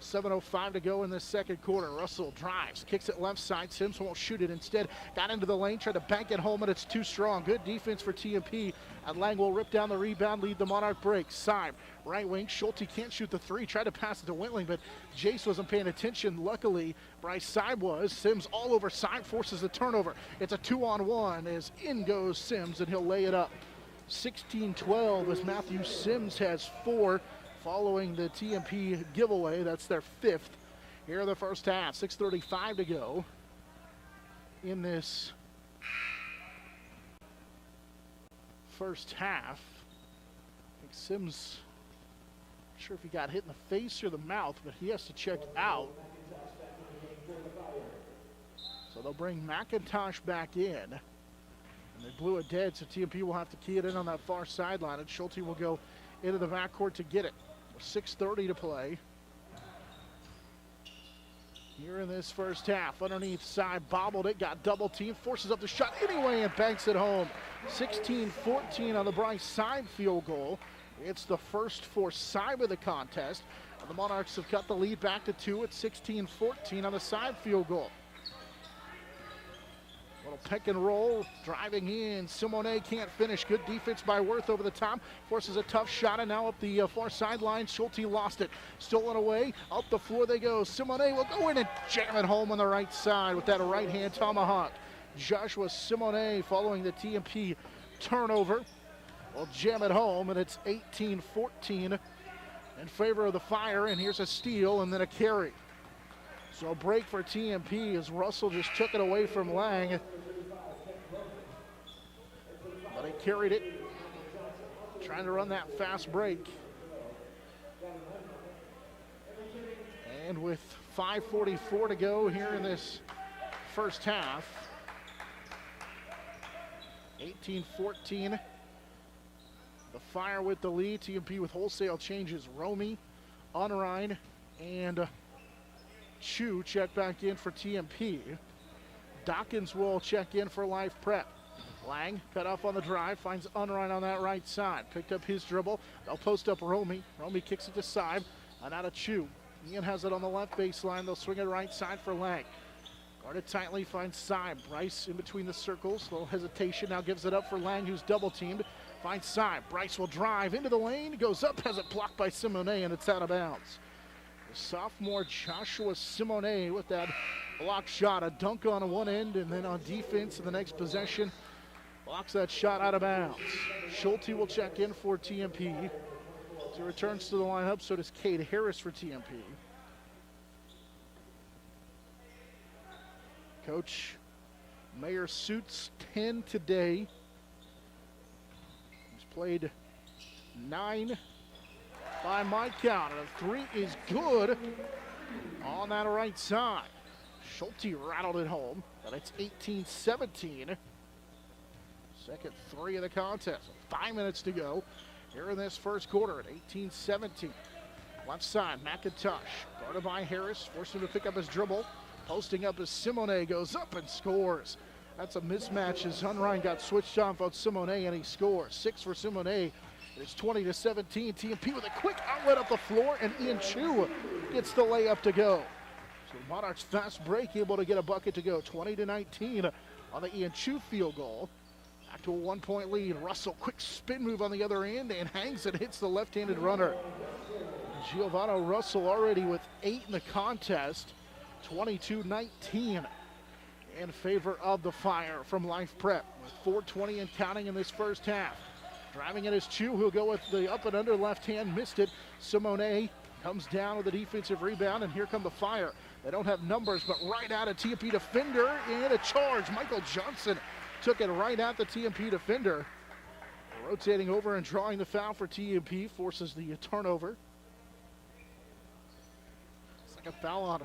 7:05 to go in this second quarter. Russell drives, kicks it left side. Sims won't shoot it. Instead, got into the lane, tried to bank it home, and it's too strong. Good defense for TMP. And Lang will rip down the rebound, lead the Monarch break. Syme, right wing. Schulte can't shoot the three. Tried to pass it to Wentling, but Jace wasn't paying attention. Luckily, Bryce Syme was. Sims all over Syme, forces the turnover. It's a 2-on-1 as in goes Sims, and he'll lay it up. 16-12 as Matthew Sims has 4. Following the TMP giveaway. That's their 5th here in the first half. 6:35 to go in this first half. I think Sims, not sure if he got hit in the face or the mouth, but he has to check out. So they'll bring McIntosh back in. And they blew it dead, so TMP will have to key it in on that far sideline, and Schulte will go into the backcourt to get it. 6:30 to play here in this first half. Underneath side, bobbled it, got double teamed, forces up the shot anyway and banks it home. 16-14 on the Bryce Syme field goal. It's the first for Syme of the contest. And the Monarchs have cut the lead back to 2 at 16-14 on the Syme field goal. Little peck and roll, driving in. Simone can't finish. Good defense by Worth over the top. Forces a tough shot, and now up the far sideline. Schulte lost it. Stolen away. Up the floor they go. Simone will go in and jam it home on the right side with that right-hand tomahawk. Joshua Simone, following the TMP turnover, will jam it home, and it's 18-14 in favor of the Fire. And here's a steal and then a carry. So a break for TMP as Russell just took it away from Lang. But he carried it, trying to run that fast break. And with 5:44 to go here in this first half, 18-14. The Fire with the lead. TMP with wholesale changes. Romy, Unrein, and Chu check back in for TMP. Dawkins will check in for Life Prep. Lang cut off on the drive, finds Unrein on that right side. Picked up his dribble. They'll post up Romy. Romy kicks it to Syme, and out of Chu. Ian has it on the left baseline. They'll swing it right side for Lang. Guarded tightly, finds Syme. Bryce in between the circles. Little hesitation, now gives it up for Lang, who's double teamed. Finds Syme. Bryce will drive into the lane. Goes up, has it blocked by Simone, and it's out of bounds. The sophomore Joshua Simone with that block shot. A dunk on one end, and then on defense in the next possession, blocks that shot out of bounds. Schulte will check in for TMP. He returns to the lineup, so does Cade Harris for TMP. Coach Mayer Suits 10 today. He's played 9 by my count. And a 3 is good on that right side. Schulte rattled it home, but it's 18-17. Second 3 of the contest. 5 minutes to go here in this first quarter at 18-17. Left side, McIntosh, guarded by Harris, forced him to pick up his dribble. Posting up as Simone goes up and scores. That's a mismatch as Unrein got switched off on Simone and he scores. 6 for Simone. It's 20-17. TMP with a quick outlet up the floor, and Ian Chu gets the layup to go. So the Monarchs fast break, able to get a bucket to go. 20-19 on the Ian Chu field goal. Back to a 1-point lead. Russell, quick spin move on the other end and hangs and hits the left-handed runner. Giovanni Russell already with 8 in the contest. 22-19 in favor of the Fire from Life Prep with 4:20 and counting in this first half. Driving it is Chu, who'll go with the up and under left hand, missed it. Simone comes down with a defensive rebound, and here come the Fire. They don't have numbers, but right out of TMP defender and a charge. Michael Johnson took it right at the TMP defender. Rotating over and drawing the foul for TMP, forces the turnover. Second foul on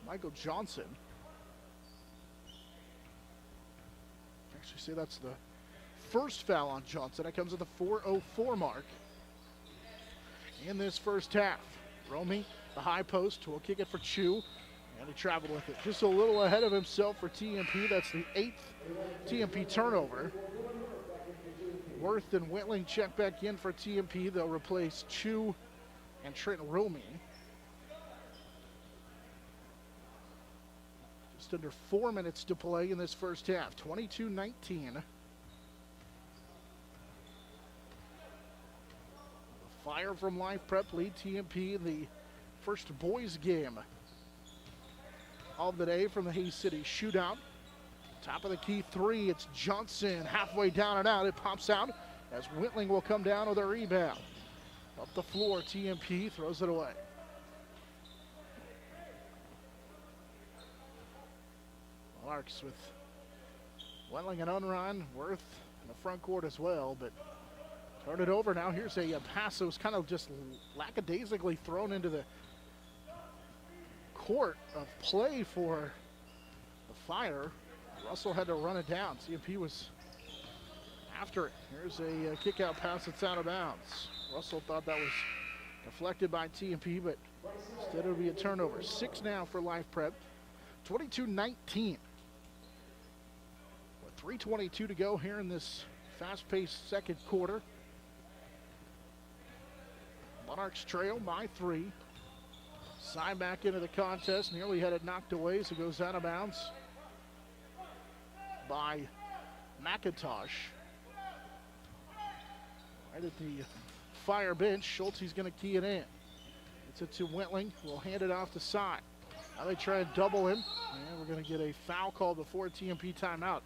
Michael Johnson. Actually, say that's the first foul on Johnson. That comes at the 4:04 mark in this first half. Romy, the high post, will kick it for Chu, and he traveled with it. Just a little ahead of himself for TMP. That's the 8th TMP turnover. Worth and Wentling check back in for TMP. They'll replace Chu and Trent Romey. Just under 4 minutes to play in this first half, 22-19. Fire from Life Prep lead TMP in the first boys game of the day from the Hays City Shootout. Top of the key three, it's Johnson halfway down and out. It pops out as Whitling will come down with a rebound. Up the floor, TMP throws it away. Larks with Whitling and Unrun, Worth in the front court as well, but turn it over now. Here's a pass that was kind of just lackadaisically thrown into the court of play for the Fire. Russell had to run it down. TMP was after it. Here's a kick-out pass that's out of bounds. Russell thought that was deflected by TMP, but instead it would be a turnover. 6 now for Life Prep. 22-19. With 3:22 to go here in this fast-paced second quarter. Monarchs trail by 3. Side back into the contest. Nearly had it knocked away, so it goes out of bounds by McIntosh. Right at the Fire bench, Schulte's going to key it in. It's it to Whitling. We'll hand it off to Side. Now they try and double him. And we're going to get a foul call before TMP timeout.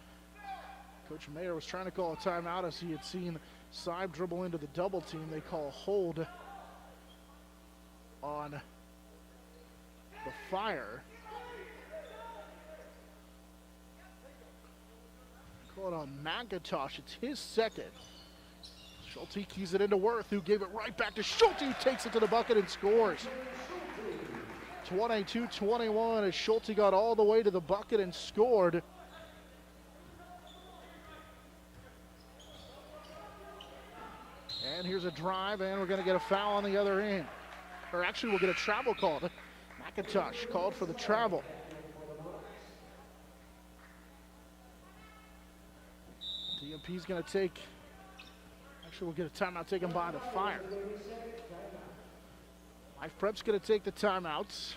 Coach Mayer was trying to call a timeout as he had seen Side dribble into the double team. They call a hold on the Fire. Call it on McIntosh. It's his second. Schulte keys it into Worth, who gave it right back to Schulte, who takes it to the bucket and scores. 22-21 as Schulte got all the way to the bucket and scored. And here's a drive, and we're going to get a foul on the other end. Or actually, we'll get a travel call. McIntosh called for the travel. TMP's going to take, actually we'll get a timeout taken by the Fire. Life Prep's going to take the timeouts.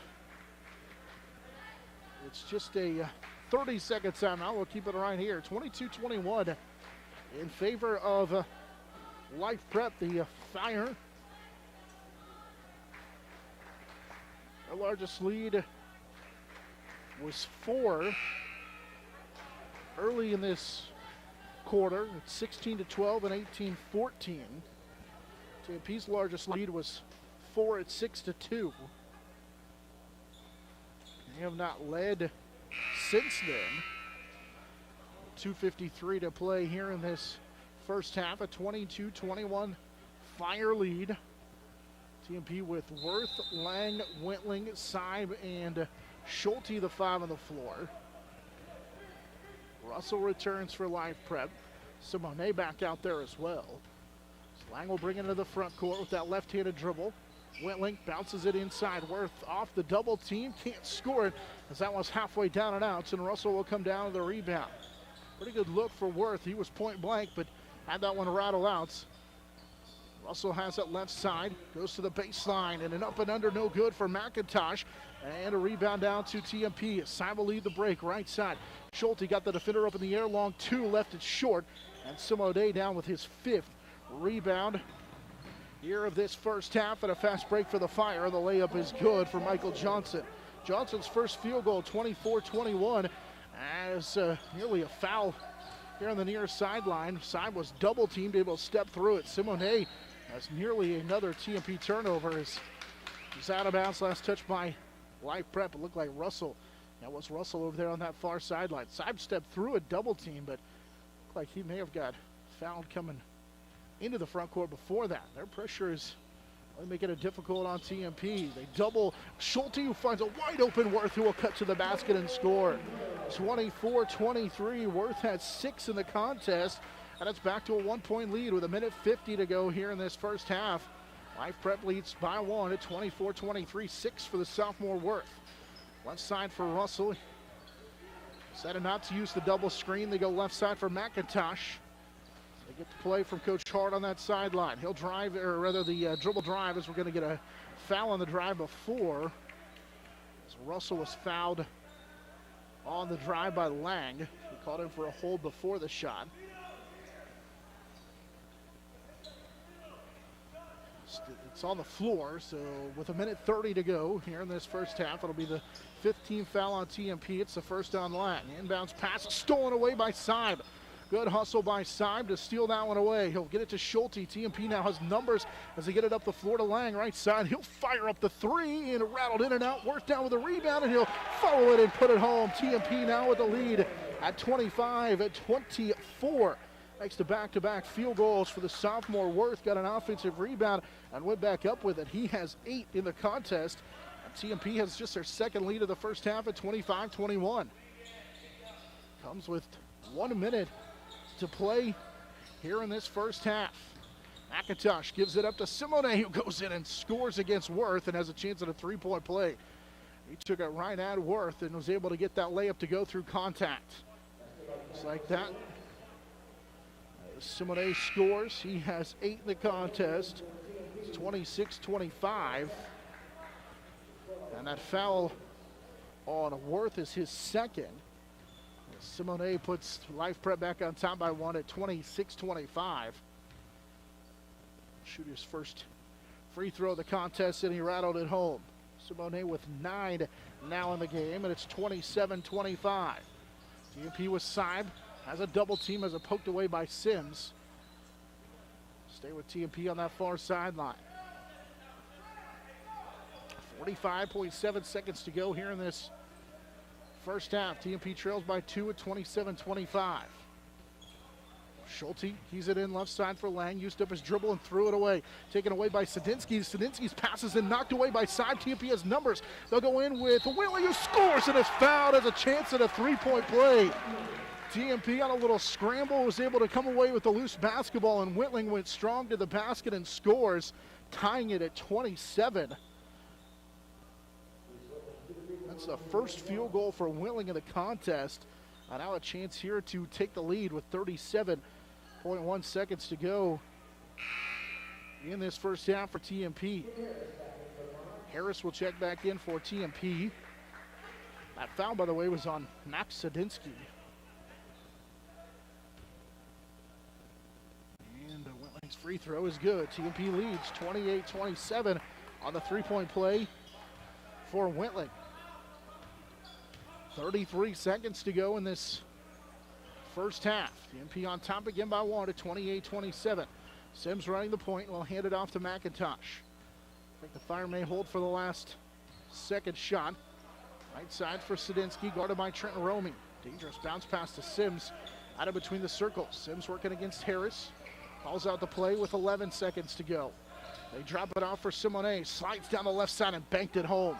It's just a 30-second timeout. We'll keep it right here. 22-21 in favor of Life Prep, the Fire. Their largest lead was 4 early in this quarter. It's 16-12 and 18-14. TMP's largest lead was 4 at 6-2. They have not led since then. 2:53 to play here in this first half. A 22-21 Fire lead. TMP with Worth, Lang, Whitling, Seib, and Schulte, the 5 on the floor. Russell returns for Life Prep. Simone back out there as well. So Lang will bring it into the front court with that left-handed dribble. Whitling bounces it inside. Worth off the double team. Can't score it as that one's halfway down and out. And Russell will come down with the rebound. Pretty good look for Worth. He was point blank, but had that one rattle out. Russell has it left side. Goes to the baseline. And an up and under, no good for McIntosh. And a rebound down to TMP. Seib will lead the break right side. Schulte got the defender up in the air. Long 2, left it short. And Simone down with his 5th rebound here of this first half, and a fast break for the Fire. The layup is good for Michael Johnson. Johnson's first field goal, 24-21, as nearly a foul here on the near sideline. Seib was double teamed, able to step through it. Simone has nearly another TMP turnover. He's out of bounds. Last touch by Life Prep. It looked like Russell. That was Russell over there on that far sideline. Seib stepped through a double team, but looked like he may have got fouled coming into the front court before that. Their pressure is really making it difficult on TMP. They double Schulte, who finds a wide open Worth, who will cut to the basket and score. 24-23. Worth had 6 in the contest, and it's back to a 1-point lead with 1:50 to go here in this first half. Life Prep leads by 1 at 24-23. 6 for the sophomore Worth. Left side for Russell. Decided not to use the double screen. They go left side for McIntosh. They They get the play from Coach Hart on that sideline. He'll drive, or rather the dribble drive, as we're going to get a foul on the drive before. As Russell was fouled on the drive by Lang. He called him for a hold before the shot. It's on the floor, so with 1:30 to go here in this first half, it'll be the 15th foul on TMP. It's the first on Lang. Inbounds pass stolen away by Seib. Good hustle by Seib to steal that one away. He'll get it to Schulte. TMP now has numbers as they get it up the floor to Lang, right side. He'll fire up the three and rattled in and out. Worked down with a rebound, and he'll follow it and put it home. TMP now with the lead at 25-24. Thanks to back-to-back field goals for the sophomore. Worth got an offensive rebound and went back up with it. He has 8 in the contest. And TMP has just their second lead of the first half at 25-21. Comes with 1 minute to play here in this first half. McIntosh gives it up to Simone, who goes in and scores against Worth and has a chance at a three-point play. He took it right at Worth and was able to get that layup to go through contact. Just like that. Simone scores. He has 8 in the contest. It's 26-25. And that foul on Worth is his second. Simone puts Life Prep back on top by 1 at 26-25. Shoot his first free throw of the contest, and he rattled it home. Simone with 9 now in the game, and it's 27-25. TMP with Seib. Has a double team as a poked away by Sims. Stay with TMP on that far sideline. 45.7 seconds to go here in this first half. TMP trails by 2 at 27-25. Schulte, he's it in left side for Lang. Used up his dribble and threw it away. Taken away by Sadinsky. Sadinsky's passes and knocked away by Seib. TMP has numbers. They'll go in with Willie, who scores and is fouled. Has a chance at a three-point play. TMP on a little scramble was able to come away with the loose basketball, and Whitling went strong to the basket and scores, tying it at 27. That's the first field goal for Whitling in the contest. And now a chance here to take the lead with 37.1 seconds to go in this first half for TMP. Harris will check back in for TMP. That foul, by the way, was on Max Sadinsky. And Whitling's free throw is good. TMP leads 28-27 on the three-point play for Whitling. 33 seconds to go in this first half. TMP on top again by 1 at 28-27. Sims running the point. Will hand it off to McIntosh. I think the Fire may hold for the last second shot. Right side for Sadinsky, guarded by Trenton Romey. Dangerous bounce pass to Sims out of between the circles. Sims working against Harris. Calls out the play with 11 seconds to go. They drop it off for Simone. Slides down the left side and banked it home.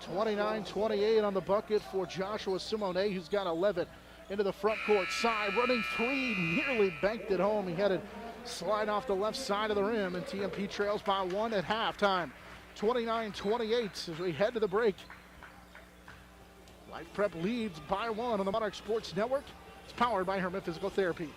29-28 on the bucket for Joshua Simone, who's got 11 into the front court. Side running three, nearly banked it home. He had it slide off the left side of the rim, and TMP trails by 1 at halftime. 29-28 as we head to the break. Life Prep leads by 1 on the Monarch Sports Network. It's powered by Herman Physical Therapy.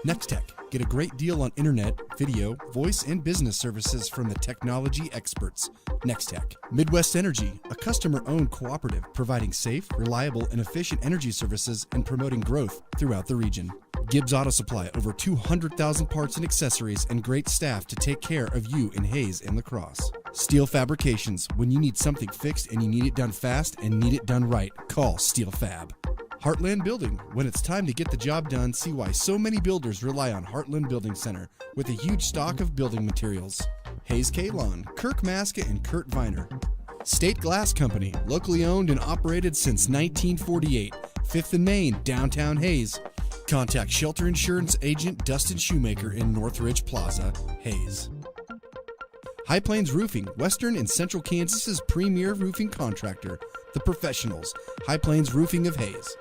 Nextech. Get a great deal on internet, video, voice, and business services from the technology experts. Nextech. Midwest Energy, a customer-owned cooperative providing safe, reliable, and efficient energy services and promoting growth throughout the region. Gibbs Auto Supply, over 200,000 parts and accessories and great staff to take care of you in Hays and La Crosse. Steel Fabrications. When you need something fixed and you need it done fast and need it done right, call Steel Fab. Heartland Building. When it's time to get the job done, see why so many builders rely on Heartland Building Center with a huge stock of building materials. Hays Kalon, Kirk Maska, and Kurt Viner. State Glass Company, locally owned and operated since 1948. 5th and Main, downtown Hays. Contact Shelter Insurance Agent Dustin Shoemaker in Northridge Plaza, Hays. High Plains Roofing, Western and Central Kansas's premier roofing contractor. The Professionals, High Plains Roofing of Hays.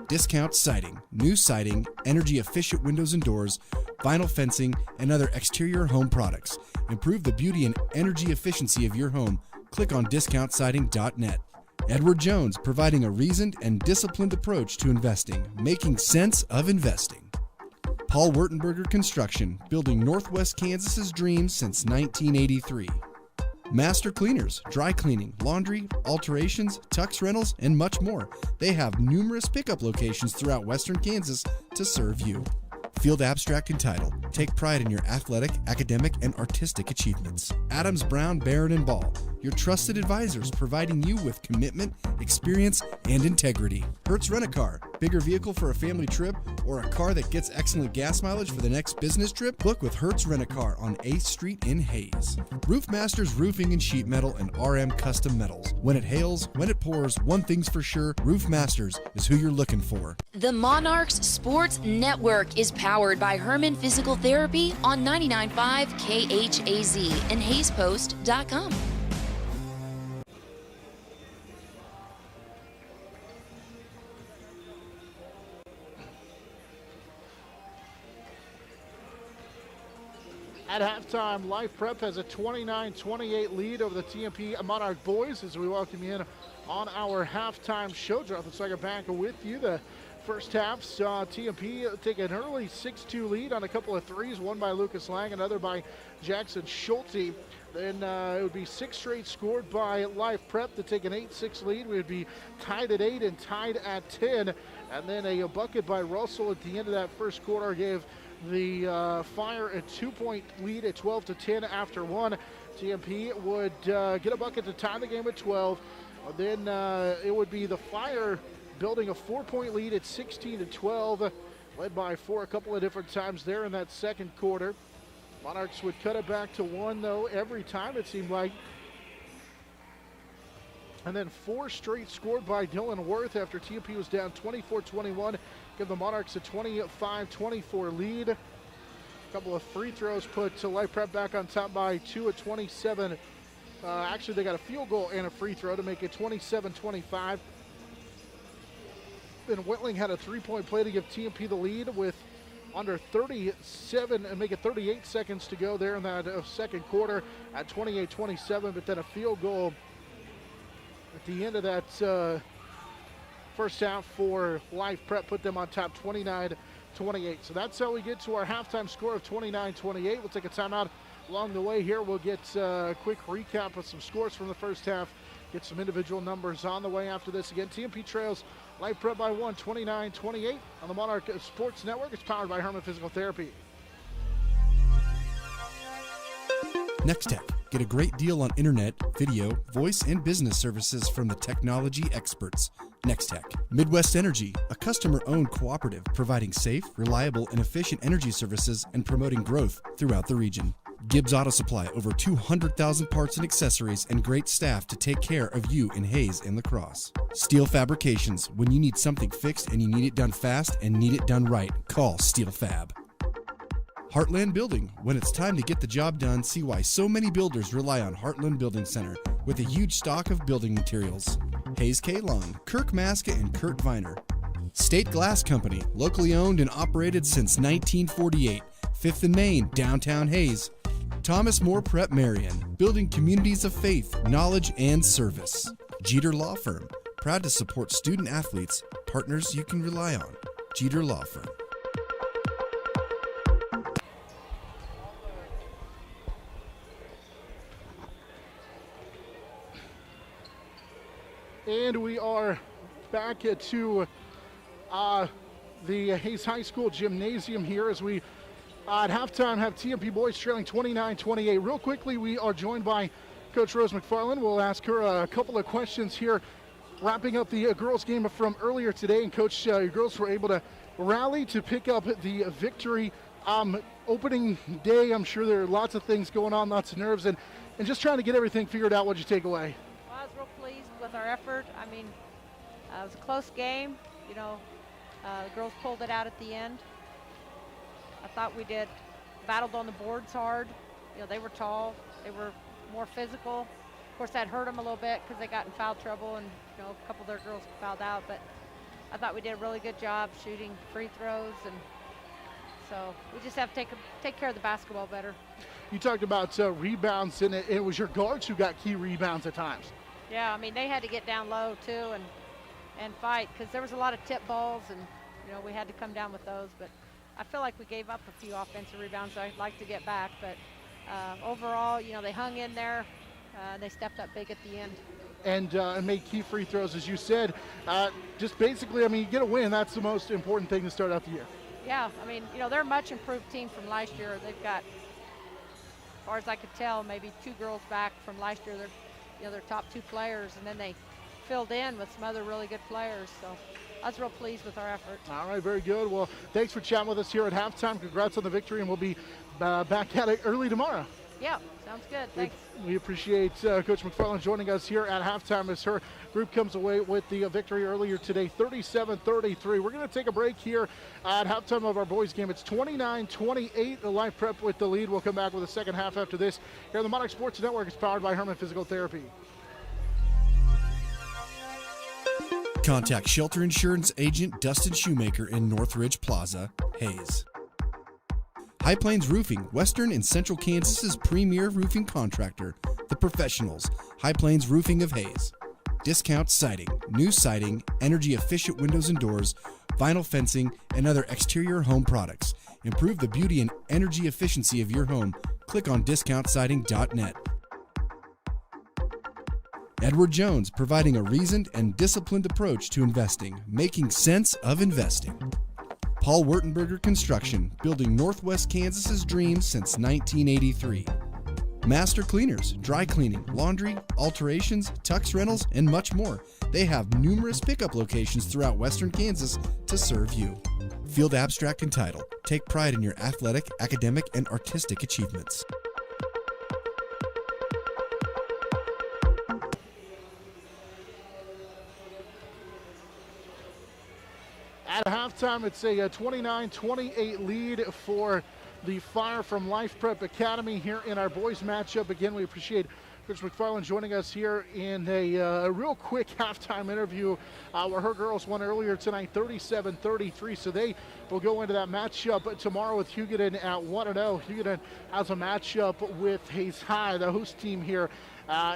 Discount Siding, new siding, energy-efficient windows and doors, vinyl fencing, and other exterior home products. Improve the beauty and energy efficiency of your home. Click on discountsiding.net. Edward Jones, providing a reasoned and disciplined approach to investing, making sense of investing. Paul Wertenberger Construction, building Northwest Kansas's dreams since 1983. Master Cleaners, dry cleaning, laundry, alterations, tux rentals, and much more. They have numerous pickup locations throughout western Kansas to serve you. Field Abstract and Title. Take pride in your athletic, academic, and artistic achievements. Adams, Brown, Barron, and Ball. Your trusted advisors providing you with commitment, experience, and integrity. Hertz Rent-A-Car. Bigger vehicle for a family trip or a car that gets excellent gas mileage for the next business trip? Book with Hertz Rent-A-Car on 8th Street in Hays. Roof Masters Roofing and Sheet Metal and RM Custom Metals. When it hails, when it pours, one thing's for sure, Roof Masters is who you're looking for. The Monarchs Sports Network is powered by Herman Physical Therapy on 99.5 KHAZ and HaysPost.com. At halftime, Life Prep has a 29-28 lead over the TMP Monarch boys as we welcome you in on our halftime show. Jonathan Swagger back with you. The first half saw TMP take an early 6-2 lead on a couple of threes, one by Lucas Lang, another by Jackson Schulte. Then it would be 6 straight scored by Life Prep to take an 8-6 lead. We would be tied at 8 and tied at 10. And then a bucket by Russell at the end of that first quarter gave the Fire a 2-point lead at 12-10 after one. TMP would get a bucket to tie the game at 12. Then it would be the Fire building a 4-point lead at 16-12, led by 4 a couple of different times there in that second quarter. Monarchs would cut it back to 1, though, every time it seemed like. And then 4 straight scored by Dylan Worth after TMP was down 24-21. Give the Monarchs a 25-24 lead. A couple of free throws put Life Prep back on top by 2 at 27. Actually, they got a field goal and a free throw to make it 27-25. Then Whitling had a 3-point play to give TMP the lead with under 37 and make it 38 seconds to go there in that second quarter at 28-27. But then a field goal at the end of that first half for Life Prep put them on top 29-28. So that's how we get to our halftime score of 29-28. We'll take a timeout along the way here. We'll get a quick recap of some scores from the first half, get some individual numbers on the way after this. Again, TMP trails Life Prep by 1, 29-28 on the Monarch Sports Network. It's powered by Herman Physical Therapy. Next Tech. Get a great deal on internet, video, voice, and business services from the technology experts. Next Tech. Midwest Energy, a customer-owned cooperative providing safe, reliable, and efficient energy services and promoting growth throughout the region. Gibbs Auto Supply, over 200,000 parts and accessories and great staff to take care of you in Hays and La Crosse. Steel Fabrications, when you need something fixed and you need it done fast and need it done right, call Steel Fab. Heartland Building, when it's time to get the job done, see why so many builders rely on Heartland Building Center with a huge stock of building materials. Hayes K. Long, Kirk Maska, and Kurt Viner. State Glass Company, locally owned and operated since 1948, 5th and Main, downtown Hays. Thomas More Prep Marian, building communities of faith, knowledge, and service. Jeter Law Firm, proud to support student athletes, partners you can rely on. Jeter Law Firm. And we are back to the Hays High School gymnasium here as we at halftime have TMP boys trailing 29-28. Real quickly, we are joined by Coach Rose McFarland. We'll ask her a couple of questions here, wrapping up the girls game from earlier today. And Coach, your girls were able to rally to pick up the victory. Opening day, I'm sure there are lots of things going on, lots of nerves, and just trying to get everything figured out. What'd you take away? Well, I was real pleased with our effort. I mean, it was a close game. You know, the girls pulled it out at the end. I thought we battled on the boards hard. You know, they were tall, they were more physical. Of course, that hurt them a little bit because they got in foul trouble and, you know, a couple of their girls fouled out. But I thought we did a really good job shooting free throws, and so we just have to take care of the basketball better. You talked about rebounds, and it was your guards who got key rebounds at times. Yeah, I mean, they had to get down low too and fight, because there was a lot of tip balls, and we had to come down with those. But I feel like we gave up a few offensive rebounds I'd like to get back. But overall, they hung in there. They stepped up big at the end. And made key free throws, as you said. Just basically, I mean, you get a win. That's the most important thing to start out the year. Yeah, I mean, they're a much improved team from last year. They've got, as far as I could tell, maybe 2 girls back from last year. They're their top 2 players, and then they filled in with some other really good players. So I was real pleased with our effort. All right, very good. Well, thanks for chatting with us here at halftime. Congrats on the victory, and we'll be back at it early tomorrow. Yeah, sounds good. Thanks. We appreciate Coach McFarland joining us here at halftime as her group comes away with the victory earlier today, 37-33. We're going to take a break here at halftime of our boys game. It's 29-28. The Life Prep with the lead. We'll come back with the second half after this. Here on the Monarch Sports Network is powered by Herman Physical Therapy. Contact Shelter Insurance Agent Dustin Shoemaker in Northridge Plaza, Hays. High Plains Roofing, Western and Central Kansas's premier roofing contractor, The Professionals, High Plains Roofing of Hays. Discount siding, new siding, energy-efficient windows and doors, vinyl fencing, and other exterior home products. Improve the beauty and energy efficiency of your home. Click on discountsiding.net. Edward Jones, providing a reasoned and disciplined approach to investing, making sense of investing. Paul Wurtenberger Construction, building Northwest Kansas's dreams since 1983. Master Cleaners, dry cleaning, laundry, alterations, tux rentals, and much more. They have numerous pickup locations throughout Western Kansas to serve you. Field Abstract and Title. Take pride in your athletic, academic, and artistic achievements. At halftime, it's a 29-28 lead for the Fire from Life Prep Academy here in our boys matchup. Again, we appreciate Coach McFarland joining us here in a real quick halftime interview where her girls won earlier tonight, 37-33. So they will go into that matchup tomorrow with Hugoton at 1-0. Hugoton has a matchup with Hays High, the host team here,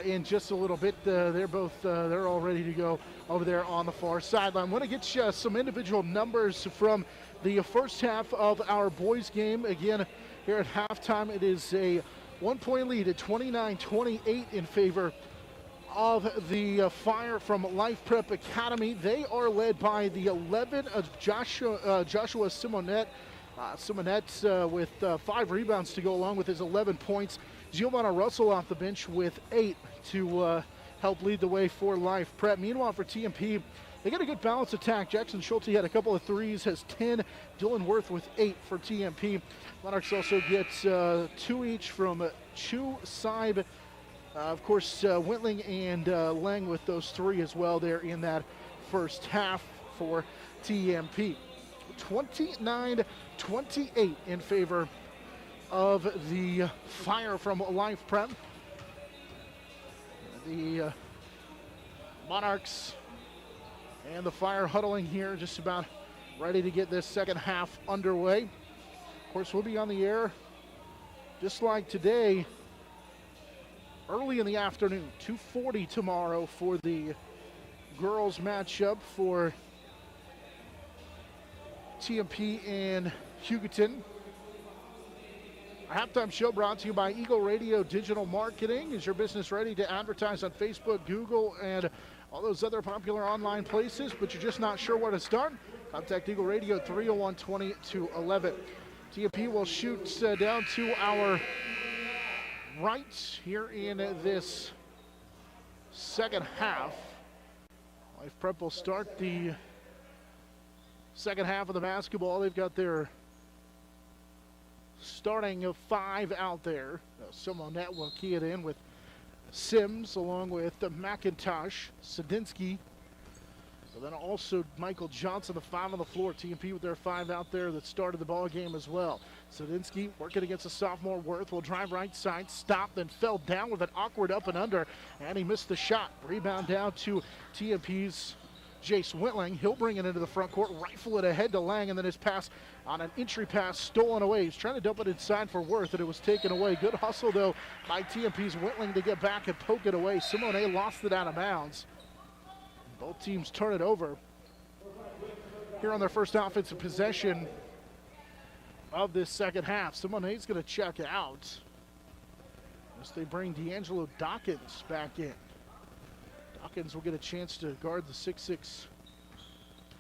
in just a little bit. They're all ready to go over there on the far sideline. I want to get you some individual numbers from the first half of our boys game. Again, here at halftime, it is a 1-point lead at 29-28 in favor of the Fire from Life Prep Academy. They are led by the 11 of Joshua Simonette. Simonette with 5 rebounds to go along with his 11 points. Giovanna Russell off the bench with 8 to help lead the way for Life Prep. Meanwhile, for TMP, they got a good balanced attack. Jackson Schulte had a couple of threes, has 10. Dylan Worth with 8 for TMP. Monarchs also gets 2 each from Chu, Saib, of course, Wentling and Lang with those 3 as well there in that first half for TMP. 29-28 in favor of the Fire from Life Prep. The Monarchs and the Fire huddling here, just about ready to get this second half underway. Of course, we'll be on the air just like today, early in the afternoon, 2:40 tomorrow for the girls matchup for TMP and Hugoton. Our halftime show brought to you by Eagle Radio Digital Marketing. Is your business ready to advertise on Facebook, Google, and all those other popular online places, but you're just not sure where to start? Contact Eagle Radio 301-20-11. TMP will shoot down to our right here in this second half. Life Prep will start the second half of the basketball. They've got their starting of 5 out there. Simonette will key it in with Sims along with McIntosh, Sadinsky. So then also Michael Johnson, the 5 on the floor. TMP with their 5 out there that started the ball game as well. Sadinsky working against the sophomore Worth, will drive right side, stop, then fell down with an awkward up and under, and he missed the shot. Rebound down to TMP's Jace Whitling. He'll bring it into the front court, rifle it ahead to Lang, and then his pass on an entry pass stolen away. He's trying to dump it inside for Worth, and it was taken away. Good hustle, though, by TMP's Whitling to get back and poke it away. Simone lost it out of bounds. Both teams turn it over here on their first offensive possession of this second half. Simone's going to check out as they bring D'Angelo Dawkins back in. Dawkins will get a chance to guard the 6'6"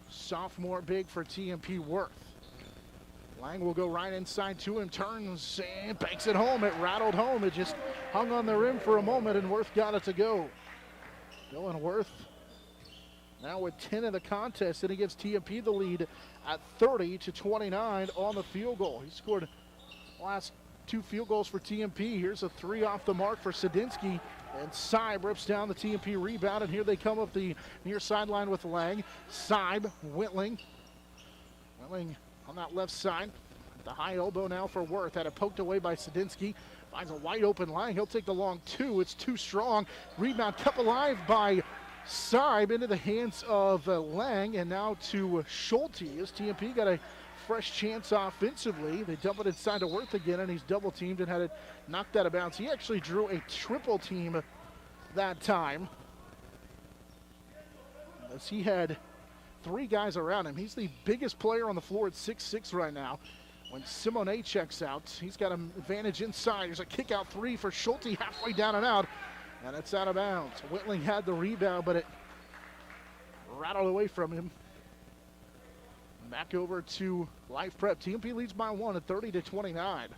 sophomore big for TMP Worth. Lang will go right inside to him, turns and banks it home. It rattled home. It just hung on the rim for a moment, and Worth got it to go. Dylan Worth now with 10 in the contest, and he gives TMP the lead at 30-29 on the field goal. He scored the last 2 field goals for TMP. Here's a 3 off the mark for Sadinsky, and Seib rips down the TMP rebound, and here they come up the near sideline with Lang. Seib, Whitling on that left side. The high elbow now for Worth. Had it poked away by Sadinsky. Finds a wide open Lang. He'll take the long 2. It's too strong. Rebound kept alive by Seib into the hands of Lang, and now to Schulte as TMP got a fresh chance offensively. They dump it inside to Worth again, and he's double teamed and had it knocked out of bounds. He actually drew a triple team that time, as he had 3 guys around him. He's the biggest player on the floor at 6'6" right now. When Simone checks out, he's got an advantage inside. There's a kick out 3 for Schulte, halfway down and out, and it's out of bounds. Whitling had the rebound, but it rattled away from him. Back over to Life Prep. TMP leads by 1 at 30-29.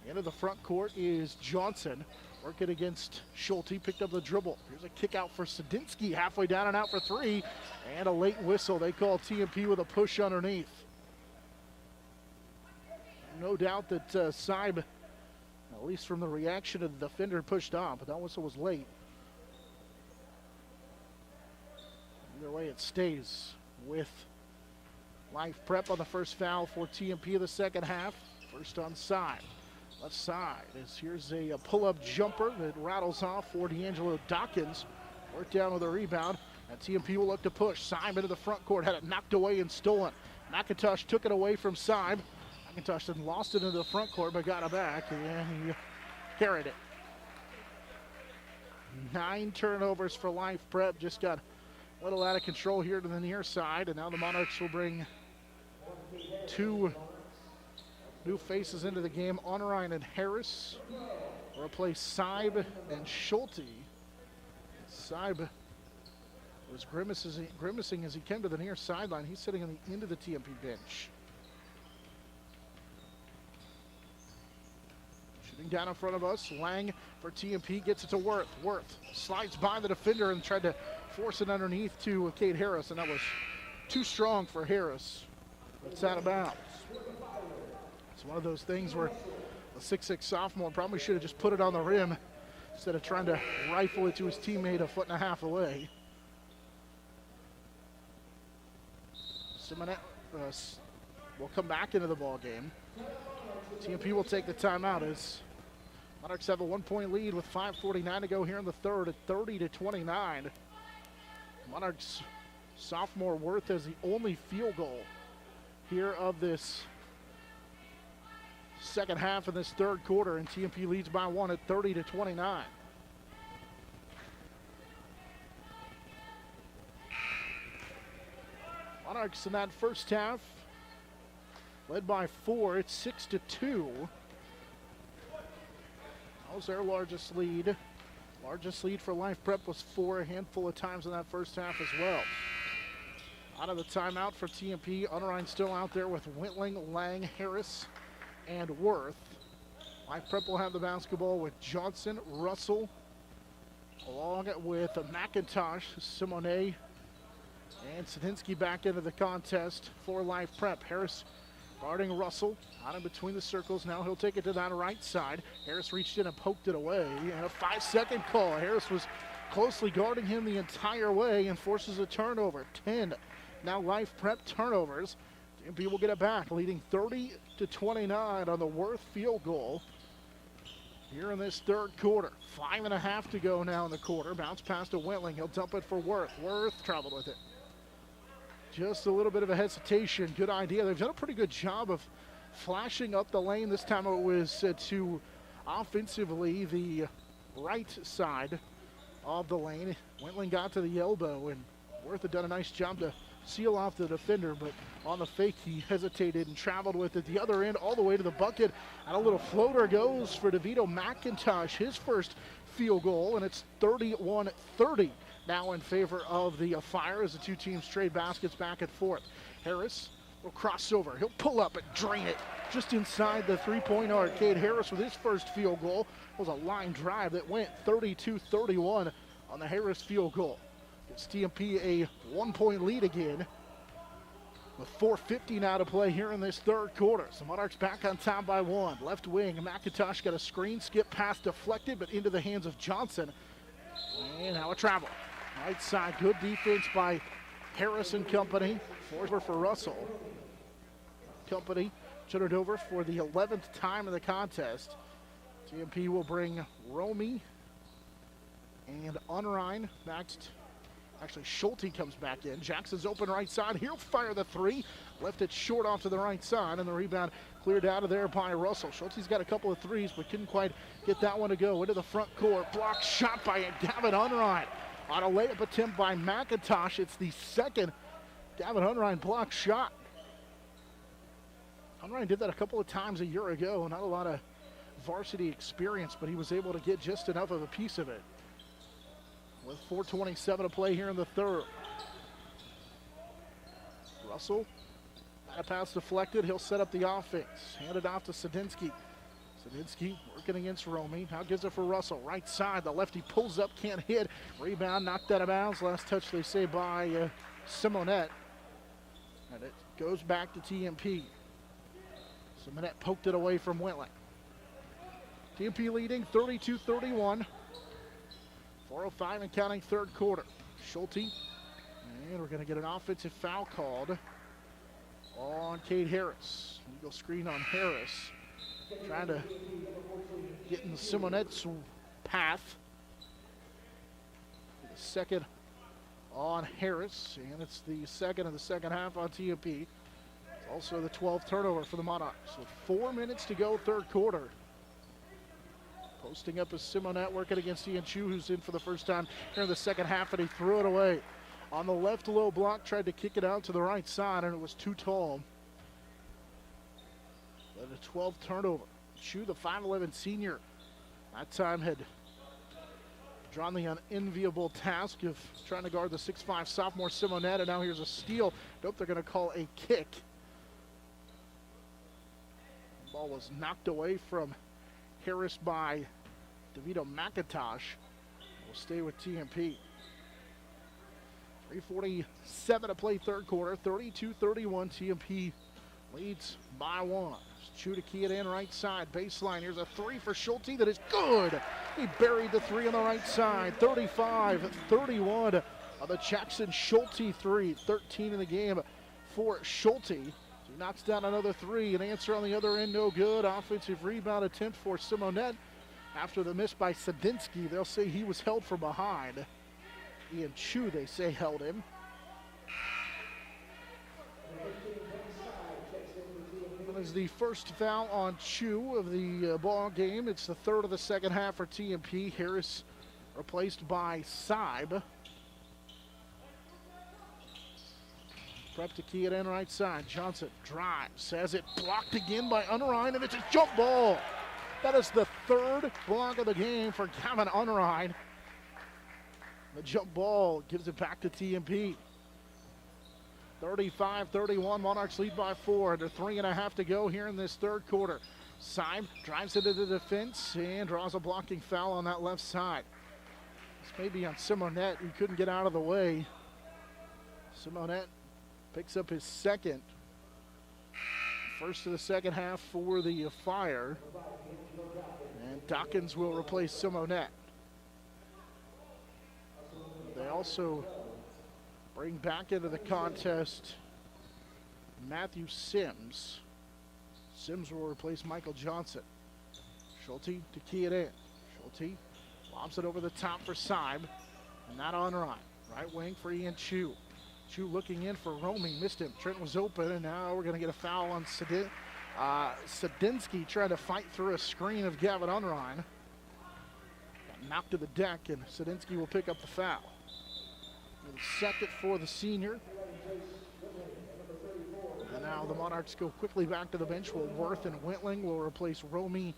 Into the front court is Johnson. Working against Schulte, picked up the dribble. Here's a kick out for Sadinsky, halfway down and out for 3. And a late whistle. They call TMP with a push underneath. No doubt that Seib, at least from the reaction of the defender, pushed on, but that whistle was late. Either way, it stays with Life Prep on the first foul for TMP of the second half. First on Seib. Left side, as here's a pull-up jumper that rattles off for D'Angelo Dawkins. Worked down with a rebound, and TMP will look to push. Seib into the front court, had it knocked away and stolen. McIntosh took it away from Seib. McIntosh then lost it into the front court, but got it back, and he carried it. 9 turnovers for Life Prep. Just got a little out of control here to the near side, and now the Monarchs will bring 2 new faces into the game. Onrine and Harris replace Seib and Schulte. Seib was grimacing as he came to the near sideline. He's sitting on the end of the TMP bench. Shooting down in front of us, Lang for TMP gets it to Worth. Worth slides by the defender and tried to force it underneath to Cade Harris, and that was too strong for Harris. It's out of bounds. It's one of those things where a 6'6" sophomore probably should have just put it on the rim instead of trying to rifle it to his teammate a 1.5 feet away. Simone will come back into the ball game. TMP will take the timeout as Monarchs have a 1-point lead with 5:49 to go here in the third at 30-29. Monarchs sophomore Worth as the only field goal here of this second half of this third quarter, and TMP leads by 1 at 30-29. Monarchs in that first half led by 4. It's 6-2. That was their largest lead. Largest lead for Life Prep was 4, a handful of times in that first half as well. Out of the timeout for TMP. Onrine still out there with Whitling, Lang, Harris, and Worth. Life Prep will have the basketball with Johnson, Russell, along with McIntosh, Simone, and Sadinsky back into the contest for Life Prep. Harris guarding Russell, out in between the circles. Now he'll take it to that right side. Harris reached in and poked it away, and a 5-second call. Harris was closely guarding him the entire way and forces a turnover. 10 now Life Prep turnovers. TMP will get it back, leading 30-29 on the Worth field goal. here in this third quarter. 5.5 to go now in the quarter. Bounce pass to Wentling. He'll dump it for Worth. Worth traveled with it. Just a little bit of a hesitation. Good idea. They've done a pretty good job of flashing up the lane. This time it was to offensively the right side of the lane. Wentling got to the elbow, and Worth had done a nice job to seal off the defender, but on the fake he hesitated and traveled with it the other end all the way to the bucket, and a little floater goes for DeVito McIntosh, his first field goal, and it's 31-30 now in favor of the Fire as the two teams trade baskets back and forth. Harris will cross over. He'll pull up and drain it just inside the three-point arc. Cade Harris with his first field goal. It was a line drive that went 32-31 on the Harris field goal. Gives TMP a 1-point lead again with 4:50 now to play here in this third quarter. So Monarchs back on top by 1. Left wing, McIntosh got a screen, skip pass deflected, but into the hands of Johnson. And now a travel. Right side, good defense by Harris and company. Forward for Russell. Company turned it over for the 11th time in the contest. TMP will bring Romy and Unrein next. Actually, Schulte comes back in. Jackson's open right side. He'll fire the three. Left it short off to the right side, and the rebound cleared out of there by Russell. Schulte's got a couple of threes, but couldn't quite get that one to go. Into the front court. Blocked shot by Gavin Unrein. On a layup attempt by McIntosh. It's the second Gavin Unrein blocked shot. Unrein did that a couple of times a year ago. Not a lot of varsity experience, but he was able to get just enough of a piece of it. With 4:27 to play here in the third. Russell, got a pass deflected. He'll set up the offense. Hand it off to Sadinsky. Sadinsky working against Romy. Now gives it for Russell. Right side, the lefty pulls up, can't hit. Rebound knocked out of bounds. Last touch, they say, by Simonette. And it goes back to TMP. Simonette poked it away from Wentling. TMP leading 32-31. 4:05 and counting third quarter. Schulte, and we're going to get an offensive foul called on Cade Harris. Eagle screen on Harris. Trying to get in Simonette's path. The second on Harris, and it's the second of the second half on TMP. It's also the 12th turnover for the Monarchs. With 4 minutes to go, third quarter. Posting up is Simonette working against Ian Chu, who's in for the first time here in the second half, and he threw it away. On the left low block, tried to kick it out to the right side, and it was too tall. But a 12th turnover. Chu, the 5'11 senior, that time had drawn the unenviable task of trying to guard the 6'5 sophomore Simonette, and now here's a steal. Nope, they're going to call a kick. The ball was knocked away from Harris by DeVito McIntosh. Will stay with TMP. 3:47 to play third quarter. 32-31. TMP leads by 1. Chu to key it in right side. Baseline. Here's a three for Schulte that is good. He buried the three on the right side. 35-31 on the Jackson Schulte three. 13 in the game for Schulte. He knocks down another three. An answer on the other end, no good. Offensive rebound attempt for Simonette. After the miss by Sadinsky, they'll say he was held from behind. Ian Chu, they say, held him. That is the first foul on Chu of the ball game. It's the third of the second half for TMP. Harris replaced by Seib. Prep to key it in right side. Johnson drives, has it blocked again by Unrein, and it's a jump ball. That is the third block of the game for Gavin Unrein. The jump ball gives it back to TMP. 35-31, Monarchs lead by 4. Under 3.5 to go here in this third quarter. Seib drives it into the defense and draws a blocking foul on that left side. This may be on Simonette, who couldn't get out of the way. Simonette picks up his second. First of the second half for the Fire. And Dawkins will replace Simonette. They also bring back into the contest Matthew Sims. Sims will replace Michael Johnson. Schulte to key it in. Schulte lobs it over the top for Seib. Not on right. Right wing for Ian Chu. Chu looking in for Romy. Missed him. Trent was open, and now we're going to get a foul on Sadinsky trying to fight through a screen of Gavin Unrein. Got knocked to the deck, and Sadinsky will pick up the foul. The second for the senior. And now the Monarchs go quickly back to the bench. Worth and Wentling will replace Romy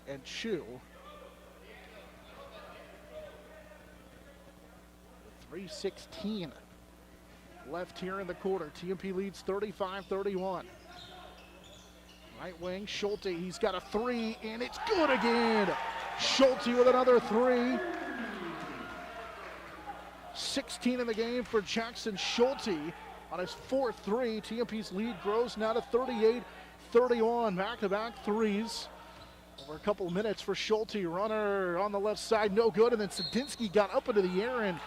and Chu. 3:16 left here in the quarter. TMP leads 35-31. Right wing, Schulte, he's got a three, and it's good again. Schulte with another three. 16 in the game for Jackson Schulte on his fourth three. TMP's lead grows now to 38-31. Back-to-back threes. Over a couple of minutes for Schulte. Runner on the left side, no good. And then Sadinsky got up into the air, and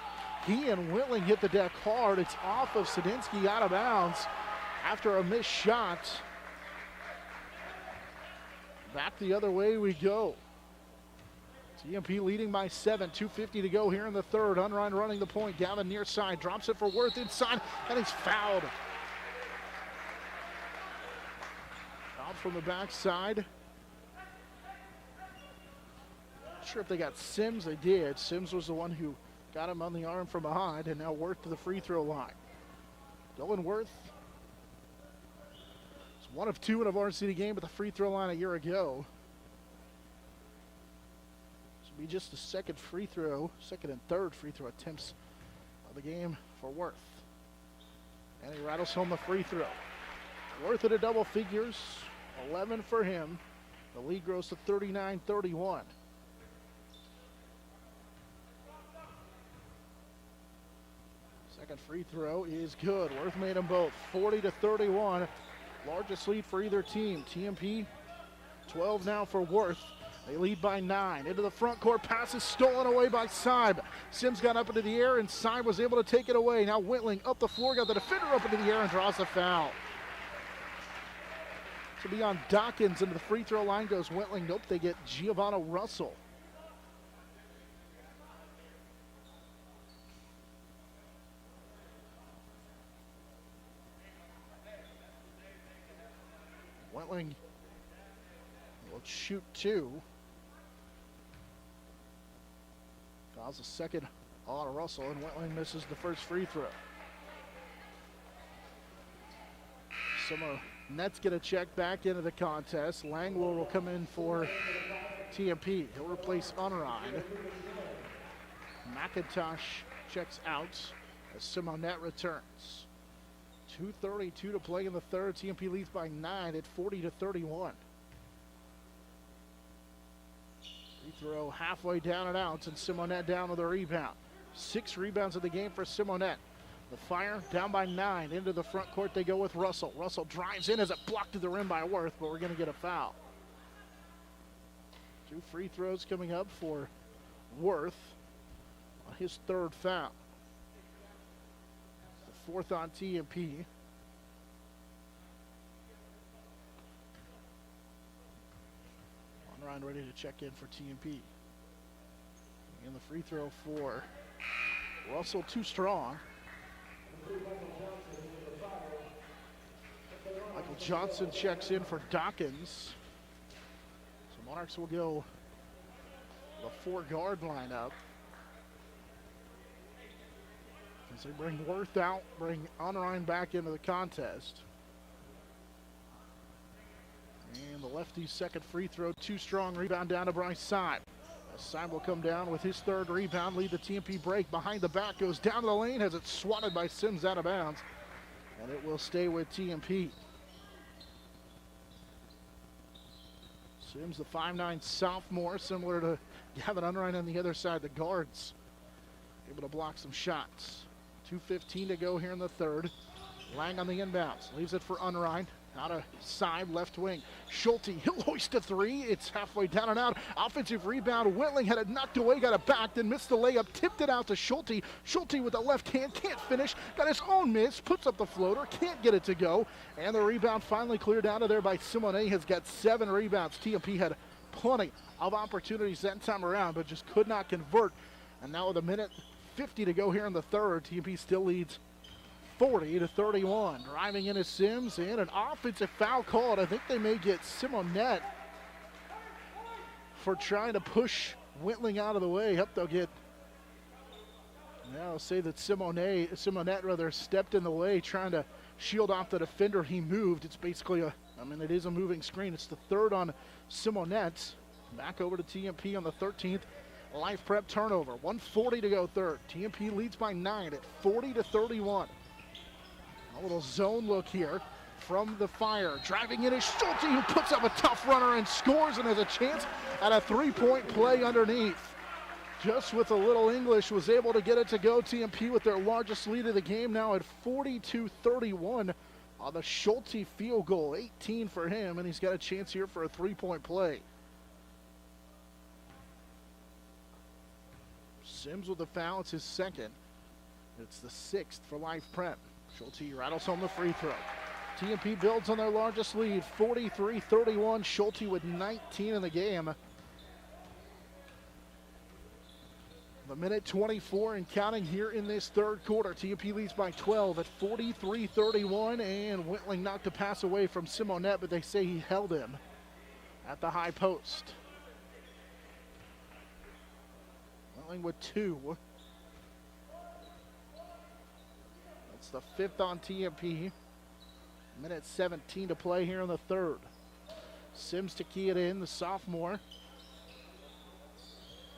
he and Wentling hit the deck hard. It's off of Sadinsky, out of bounds after a missed shot. Back the other way we go. TMP leading by 7, 2:50 to go here in the third. Unrein running the point. Gavin near side, drops it for Worth inside, and he's fouled. Fouled from the backside. Not sure if they got Sims. They did. Sims was the one who got him on the arm from behind, and now Worth to the free throw line. Dylan Worth. It's 1 of 2 in a varsity game at the free throw line a year ago. Be just the second and third free throw attempts of the game for Worth. And he rattles home the free throw. Worth at a double figures, 11 for him. The lead grows to 39-31. Second free throw is good. Worth made them both. 40-31. Largest lead for either team. TMP 12 now for Worth. They lead by 9. Into the front court, pass is stolen away by Seib. Sims got up into the air, and Seib was able to take it away. Now Wentling up the floor, got the defender up into the air and draws the foul. So beyond Dawkins, into the free throw line goes Wentling. Nope, they get Giovanna Russell. Wentling will shoot 2. Fouls a second on Russell, and Wentling misses the first free throw. Nets get a check back into the contest. Langwell will come in for TMP. He'll replace Unrein. McIntosh checks out as Simonette returns. 2:32 to play in the third. TMP leads by 9 at 40-31. Free throw halfway down and out, and Simonette down with a rebound. 6 rebounds of the game for Simonette. The Fire down by 9. Into the front court they go with Russell. Russell drives in as it blocked to the rim by Worth, but we're going to get a foul. 2 free throws coming up for Worth on his third foul. The 4th on TMP. Unrein ready to check in for TMP. And the free throw for Russell, too strong. Michael Johnson checks in for Dawkins. So Monarchs will go the 4-guard lineup. As they bring Worth out, bring Unrein back into the contest. And the lefty's second free throw, too strong. Rebound down to Bryce Seib. Seib will come down with his 3rd rebound, lead the TMP break. Behind the back, goes down to the lane, has it swatted by Sims out of bounds. And it will stay with TMP. Sims, the 5'9" sophomore, similar to Gavin Unrein on the other side. The guards able to block some shots. 2:15 to go here in the third. Lang on the inbounds, leaves it for Unrein. Out of Seib, left wing. Schulte, he'll hoist a 3. It's halfway down and out. Offensive rebound. Wentling had it knocked away, got it back, then missed the layup, tipped it out to Schulte. Schulte with the left hand, can't finish. Got his own miss, puts up the floater, can't get it to go. And the rebound finally cleared out of there by Simone. Has got 7 rebounds. TMP had plenty of opportunities that time around, but just could not convert. And now with a minute 50 to go here in the third, TMP still leads 40-31. Driving into Sims, and an offensive foul called. I think they may get Simonette for trying to push Wentling out of the way. They'll get, I'll say that Simonette rather stepped in the way, trying to shield off the defender. He moved. It's basically it is a moving screen. It's the third on Simonette. Back over to TMP on the 13th. Life Prep turnover. 1:40 to go third. TMP leads by 9 at 40-31. A little zone look here from the Fire. Driving in is Schulte, who puts up a tough runner and scores, and has a chance at a three-point play underneath. Just with a little English, was able to get it to go. TMP with their largest lead of the game now at 42-31 on the Schulte field goal. 18 for him, and he's got a chance here for a three-point play. Sims with the foul. It's his second. It's the 6th for Life Prep. Schulte rattles home the free throw. TMP builds on their largest lead, 43-31. Schulte with 19 in the game. The minute 24 and counting here in this third quarter. TMP leads by 12 at 43-31, and Wentling knocked a pass away from Simonette, but they say he held him at the high post. Wentling with 2. That's the 5th on TMP. Minute 17 to play here in the third. Sims to key it in, the sophomore.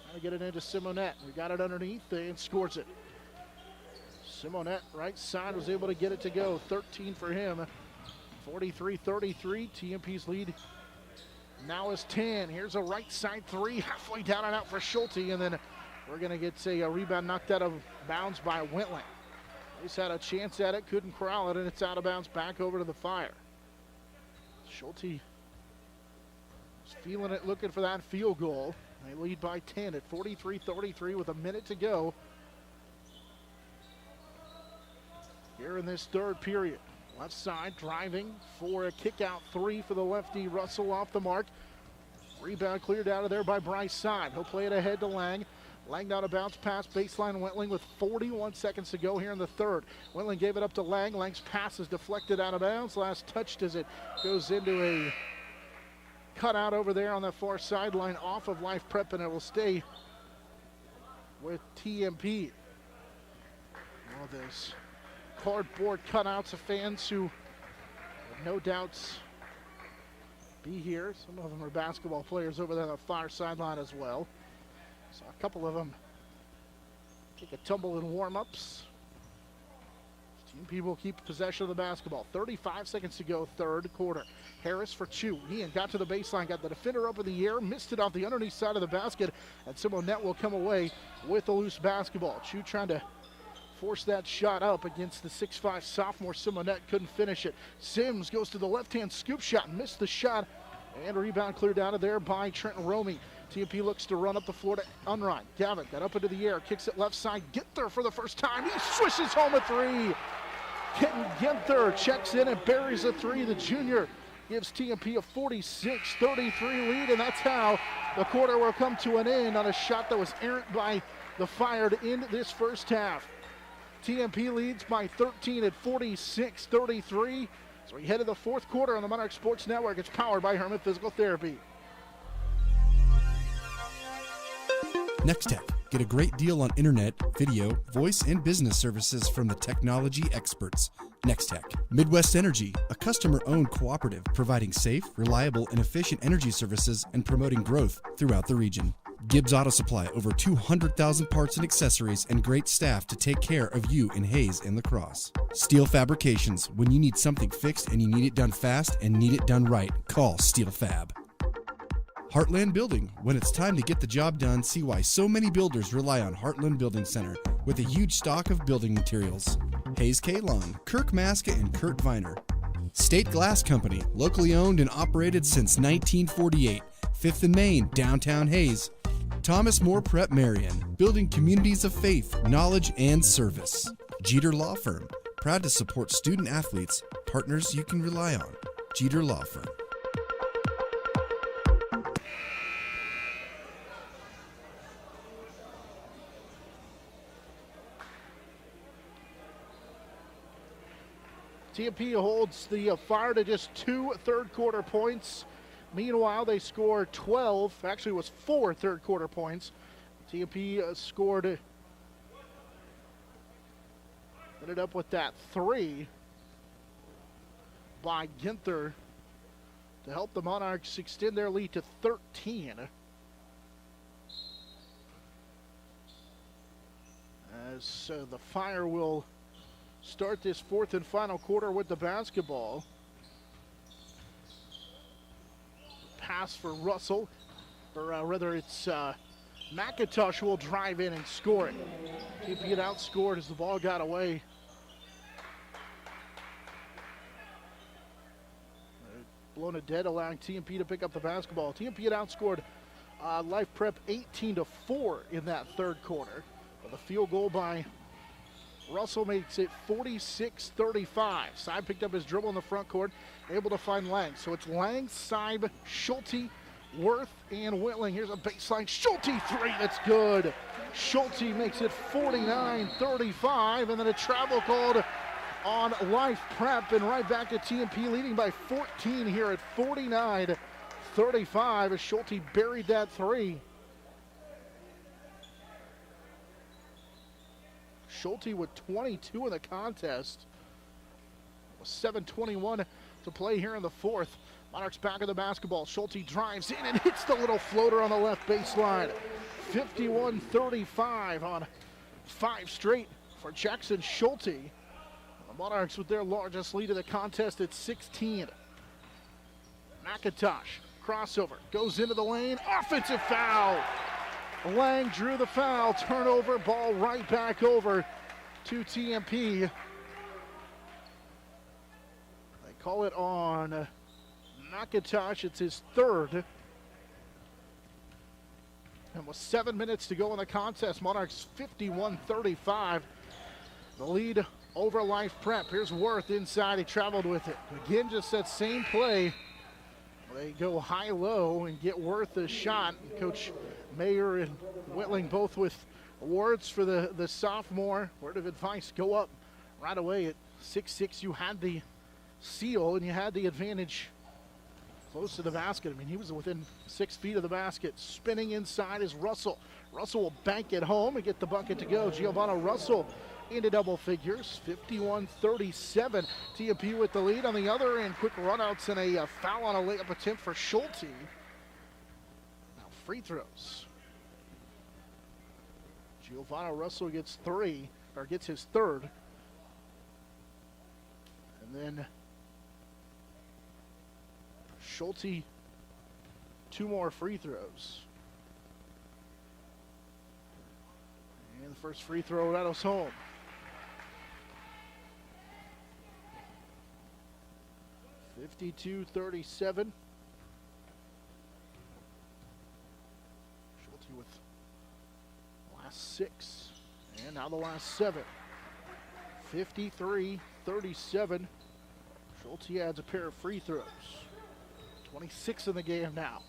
Trying to get it into Simonette. We got it underneath and scores it. Simonette, right side, was able to get it to go. 13 for him. 43-33. TMP's lead now is 10. Here's a right side three, halfway down and out for Schulte, and then we're going to get a rebound knocked out of bounds by Wentling. He's had a chance at it, couldn't corral it, and it's out of bounds back over to the Fire. Schulte is feeling it, looking for that field goal. They lead by 10 at 43-33 with a minute to go here in this third period. Left side driving for a kick out three for the lefty. Russell off the mark. Rebound cleared out of there by Bryce Side. He'll play it ahead to Lang. Lang down a bounce pass, baseline Wentling with 41 seconds to go here in the third. Wentling gave it up to Lang. Lang's pass is deflected out of bounds. Last touched as it goes into a cutout over there on the far sideline off of Life Prep, and it will stay with TMP. All this cardboard cutouts of fans who have no doubts be here. Some of them are basketball players over there on the far sideline as well. So a couple of them take a tumble in warm-ups. TMP will keep possession of the basketball. 35 seconds to go, third quarter. Harris for Chu. Ian got to the baseline, got the defender up in the air, missed it off the underneath side of the basket, and Simonette will come away with a loose basketball. Chu trying to force that shot up against the 6'5 sophomore. Simonette couldn't finish it. Sims goes to the left-hand scoop shot, missed the shot, and a rebound cleared out of there by Trenton Romey. TMP looks to run up the floor to Unrein. Gavin got up into the air, kicks it left side. Ginther for the first time. He swishes home a three. Kenton Ginther checks in and buries a three. The junior gives TMP a 46-33 lead, and that's how the quarter will come to an end on a shot that was errant by the Fire to end this first half. TMP leads by 13 at 46-33. So we head to the fourth quarter on the Monarch Sports Network. It's powered by Herman Physical Therapy. Nextech. Get a great deal on internet, video, voice, and business services from the technology experts. Nextech. Midwest Energy, a customer-owned cooperative providing safe, reliable, and efficient energy services and promoting growth throughout the region. Gibbs Auto Supply, over 200,000 parts and accessories and great staff to take care of you in Hays and La Crosse. Steel Fabrications, when you need something fixed and you need it done fast and need it done right, call Steel Fab. Heartland Building. When it's time to get the job done, see why so many builders rely on Heartland Building Center with a huge stock of building materials. Hays K-Lawn, Kirk Maska and Kurt Viner. State Glass Company, locally owned and operated since 1948. 5th and Main, downtown Hays. Thomas More Prep Marian, building communities of faith, knowledge, and service. Jeter Law Firm, proud to support student athletes, partners you can rely on. Jeter Law Firm. TMP holds the Fire to just 2 third-quarter points. Meanwhile, they score 12. Actually, it was 4 third-quarter points. TMP scored, ended up with that 3 by Ginther to help the Monarchs extend their lead to 13. As the Fire will start this 4th and final quarter with the basketball. Pass for Russell, or rather it's McIntosh will drive in and score it. TMP get outscored as the ball got away. Blown it dead, allowing TMP to pick up the basketball. TMP had outscored Life Prep 18-4 in that 3rd quarter. But the field goal by Russell makes it 46-35. Seib picked up his dribble in the front court, able to find Lang. So it's Lang, Seib, Schulte, Worth, and Whitling. Here's a baseline Schulte 3, that's good. Schulte makes it 49-35, and then a travel called on Life Prep, and right back to TMP leading by 14 here at 49-35 as Schulte buried that 3. Schulte with 22 in the contest. 7:21 to play here in the 4th. Monarchs back of the basketball. Schulte drives in and hits the little floater on the left baseline. 51-35 on 5 straight for Jackson Schulte. The Monarchs with their largest lead of the contest at 16. McIntosh, crossover, goes into the lane, offensive foul. Lang drew the foul, turnover, ball right back over to TMP. They call it on McIntosh, it's his 3rd. And with 7 minutes to go in the contest, Monarchs 51-35. The lead over Life Prep. Here's Worth inside, he traveled with it. Again, just that same play. They go high-low and get Worth a shot. Coach Mayer and Whitling both with awards for the sophomore. Word of advice, go up right away at 6'6". You had the seal and you had the advantage close to the basket. I mean, he was within 6 feet of the basket. Spinning inside is Russell. Russell will bank it home and get the bucket to go. Giovanna Russell into double figures, 51-37. TMP with the lead on the other end. Quick runouts and a foul on a layup attempt for Schulte. Now free throws. Giovanna Russell gets 3, or gets his 3rd. And then Schulte, 2 more free throws. And the first free throw rattles home. (52-37). Schulte with the last 6, and now the last 7. 53-37. Schulte adds a pair of free throws. 26 in the game now.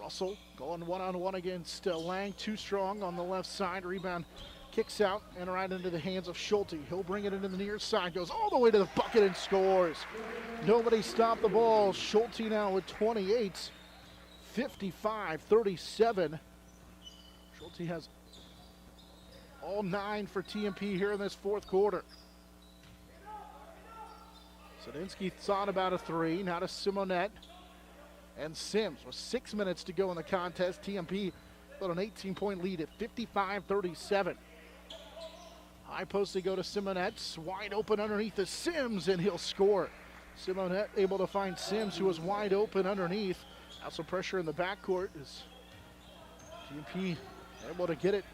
Russell going one-on-one against Lang, too strong on the left side. Rebound kicks out and right into the hands of Schulte. He'll bring it into the near side, goes all the way to the bucket and scores. Nobody stopped the ball. Schulte now with 28. 55-37. Schulte has all 9 for TMP here in this 4th quarter. Sadinsky thought about a 3, now to Simonette and Sims with 6 minutes to go in the contest. TMP got an 18-point lead at 55-37. High post to go to Simonette, wide open underneath the Sims, and he'll score. Simonette able to find Sims, who was wide open underneath. Now some pressure in the backcourt as TMP able to get it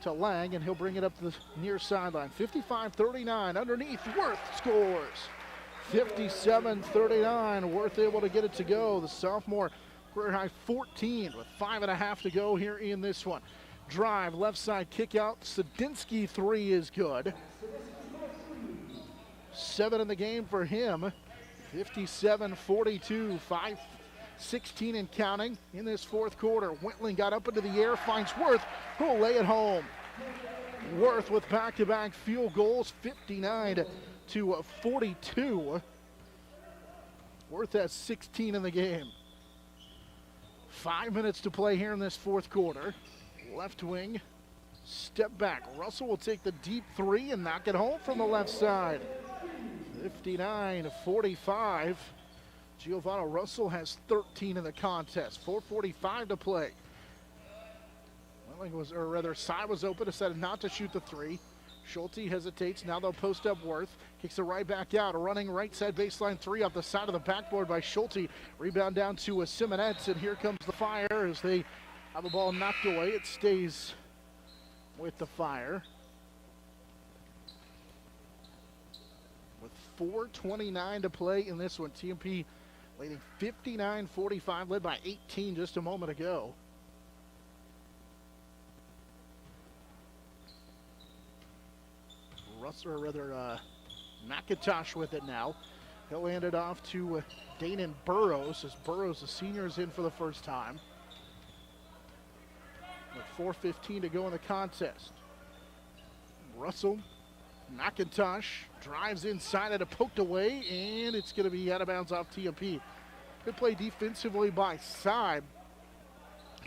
to Lang, and he'll bring it up to the near sideline. 55-39 underneath, Worth scores. 57-39, Worth able to get it to go. The sophomore career high 14 with 5.5 to go here in this one. Drive, left side kick out. Sadinsky 3 is good. 7 in the game for him. 57-42, 5:16 and counting in this 4th quarter. Whitling got up into the air, finds Worth, who'll lay it home. Worth with back-to-back field goals, 59-42. Worth has 16 in the game. 5 minutes to play here in this fourth quarter. Left wing, step back. Russell will take the deep three and knock it home from the left side. 59-45. Giovanni Russell has 13 in the contest. 4:45 to play. Side was open, decided not to shoot the three. Schulte hesitates. Now they'll post up Worth. Kicks it right back out. A running right side baseline three off the side of the backboard by Schulte. Rebound down to Simonetz, and here comes the Fire as they have the ball knocked away. It stays with the Fire. With 4:29 to play in this one. TMP leading 59-45, led by 18 just a moment ago. McIntosh with it now. He'll hand it off to Danon Burrows as Burrows, the senior, is in for the first time. With 4:15 to go in the contest. Russell, McIntosh drives inside at a poked away, and it's going to be out of bounds off TMP. Good play defensively by Side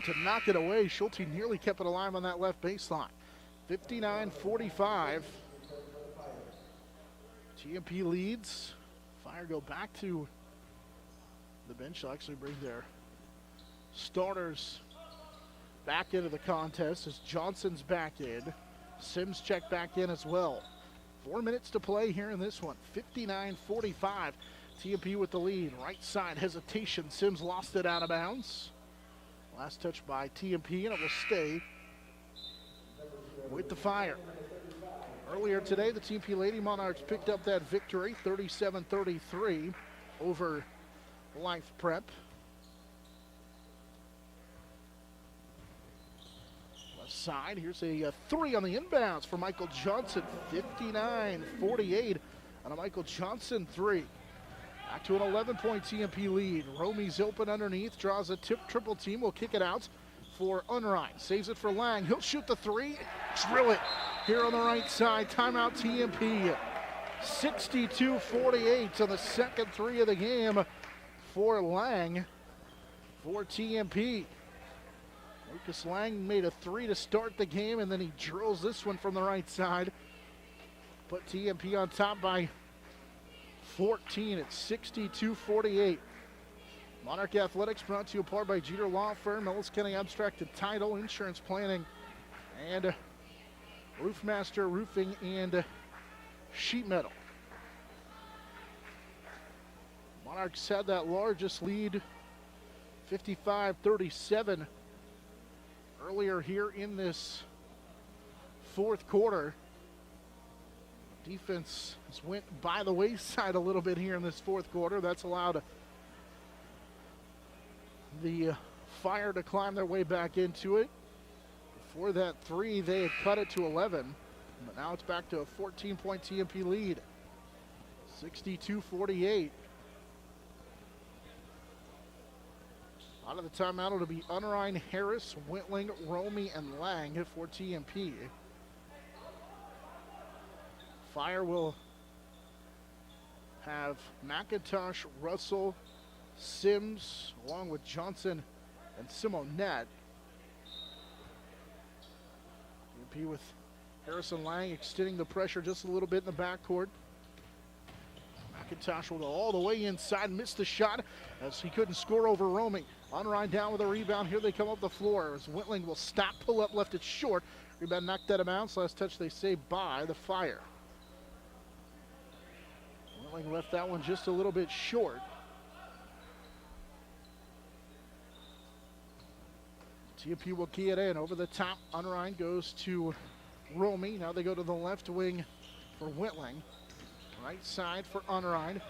to knock it away. Schulte nearly kept it alive on that left baseline. 59-45. TMP leads. Fire go back to the bench. They'll actually bring their starters back into the contest as Johnson's back in. Sims checked back in as well. 4 minutes to play here in this one. 59-45. TMP with the lead. Right side hesitation. Sims lost it out of bounds. Last touch by TMP, and it will stay with the Fire. Earlier today, the TMP Lady Monarchs picked up that victory, 37-33 over Life Prep. Left side, here's a three on the inbounds for Michael Johnson, 59-48 on a Michael Johnson three. Back to an 11-point TMP lead. Romy's open underneath, draws a triple team, will kick it out for Unrein. Saves it for Lang. He'll shoot the three, drill it here on the right side. Timeout TMP. 62-48 on the second three of the game for Lang for TMP. Lucas Lang made a three to start the game, and then he drills this one from the right side. Put TMP on top by 14 at 62-48. Monarch Athletics brought to you apart by Jeter Law Firm, Ellis County Abstract and Title, Insurance Planning, and Roofmaster Roofing and Sheet Metal. Monarchs had that largest lead, 55-37, earlier here in this fourth quarter. Defense has went by the wayside a little bit here in this fourth quarter. That's allowed the Fire to climb their way back into it. Before that three, they had cut it to 11, but now it's back to a 14-point TMP lead. 62-48. Out of the timeout, it'll be Unrein, Harris, Wentling, Romy, and Lang for TMP. Fire will have McIntosh, Russell, Sims, along with Johnson and Simonette. TMP with Harrison Lang extending the pressure just a little bit in the backcourt. McIntosh will go all the way inside, missed the shot as he couldn't score over Romy. Unrein down with a rebound. Here they come up the floor as Wentling will stop, pull up, left it short. Rebound knocked out of bounds. Last touch they say by the Fire. Wentling left that one just a little bit short. TMP will key it in. Over the top, Unrein goes to Romy. Now they go to the left wing for Wentling. Right side for Unrein.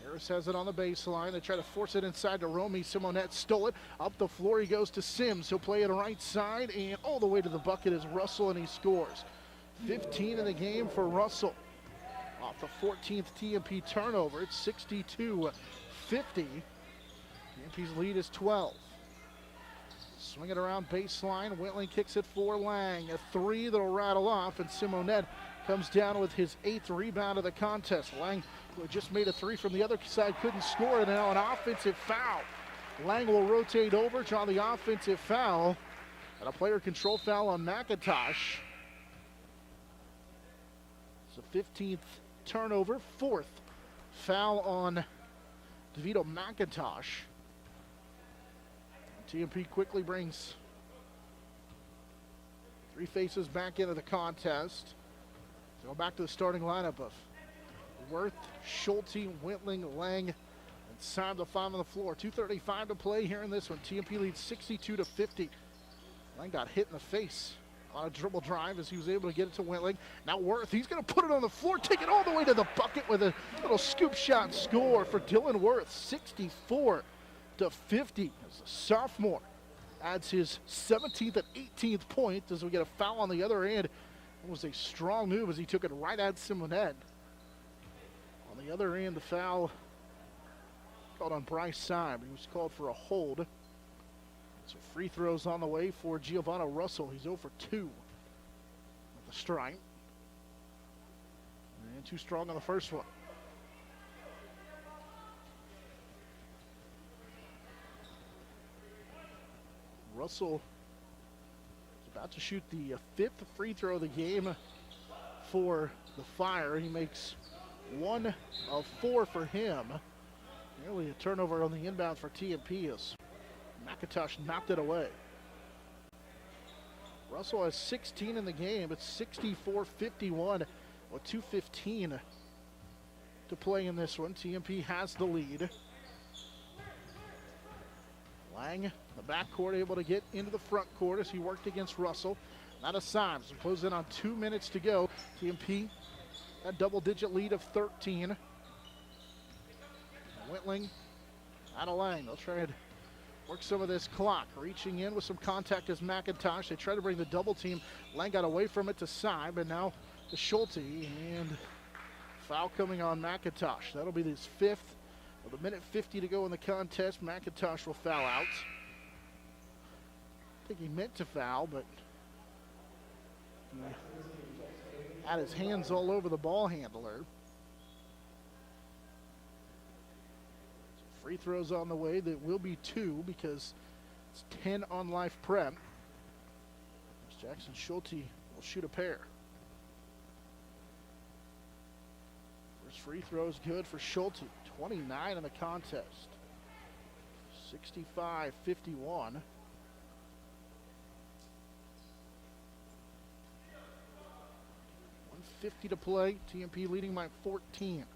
Harris has it on the baseline. They try to force it inside to Romy. Simonette stole it. Up the floor he goes to Sims. He'll play it right side, and all the way to the bucket is Russell, and he scores. 15 in the game for Russell. Off the 14th TMP turnover, it's 62-50. TMP's lead is 12. Swing it around baseline. Whitling kicks it for Lang. A three that'll rattle off, and Simonette comes down with his 8th rebound of the contest. Lang, who had just made a three from the other side, couldn't score, and now an offensive foul. Lang will rotate over, draw the offensive foul, and a player control foul on McIntosh. It's the 15th turnover, 4th foul on DeVito McIntosh. TMP quickly brings 3 faces back into the contest. So go back to the starting lineup of Worth, Schulte, Whitling, Lang, and Syme, the 5 on the floor. 2:35 to play here in this one. TMP leads 62-50. Lang got hit in the face on a dribble drive as he was able to get it to Whitling. Now Worth, he's going to put it on the floor, take it all the way to the bucket with a little scoop shot score for Dylan Worth. 64-50 as a sophomore adds his 17th and 18th point as we get a foul on the other end. It was a strong move as he took it right at Simonette. On the other end, the foul called on Bryce Syme. He was called for a hold. So free throws on the way for Giovanni Russell. He's 0 for 2 with the strike. And too strong on the first one. Russell is about to shoot the 5th free throw of the game for the Fire. He makes 1 of 4 for him. Nearly a turnover on the inbound for TMP as McIntosh knocked it away. Russell has 16 in the game. It's 64-51 with 2:15 to play in this one. TMP has the lead. Lang, the backcourt, able to get into the front court as he worked against Russell. Not a Syme. So close in on 2 minutes to go. TMP, that double-digit lead of 13. Whitling, out of Lang. They'll try and work some of this clock. Reaching in with some contact as McIntosh. They try to bring the double team. Lang got away from it to Syme, but now to Schulte. And foul coming on McIntosh. That'll be his 5th. With a minute 50 to go in the contest, McIntosh will foul out. I think he meant to foul, but he had his hands all over the ball handler. Free throws on the way. That will be 2 because it's 10 on life prep. Jackson Schulte will shoot a pair. First free throw is good for Schulte. 29 in the contest. 65-51. 1:50 to play. TMP leading by 14.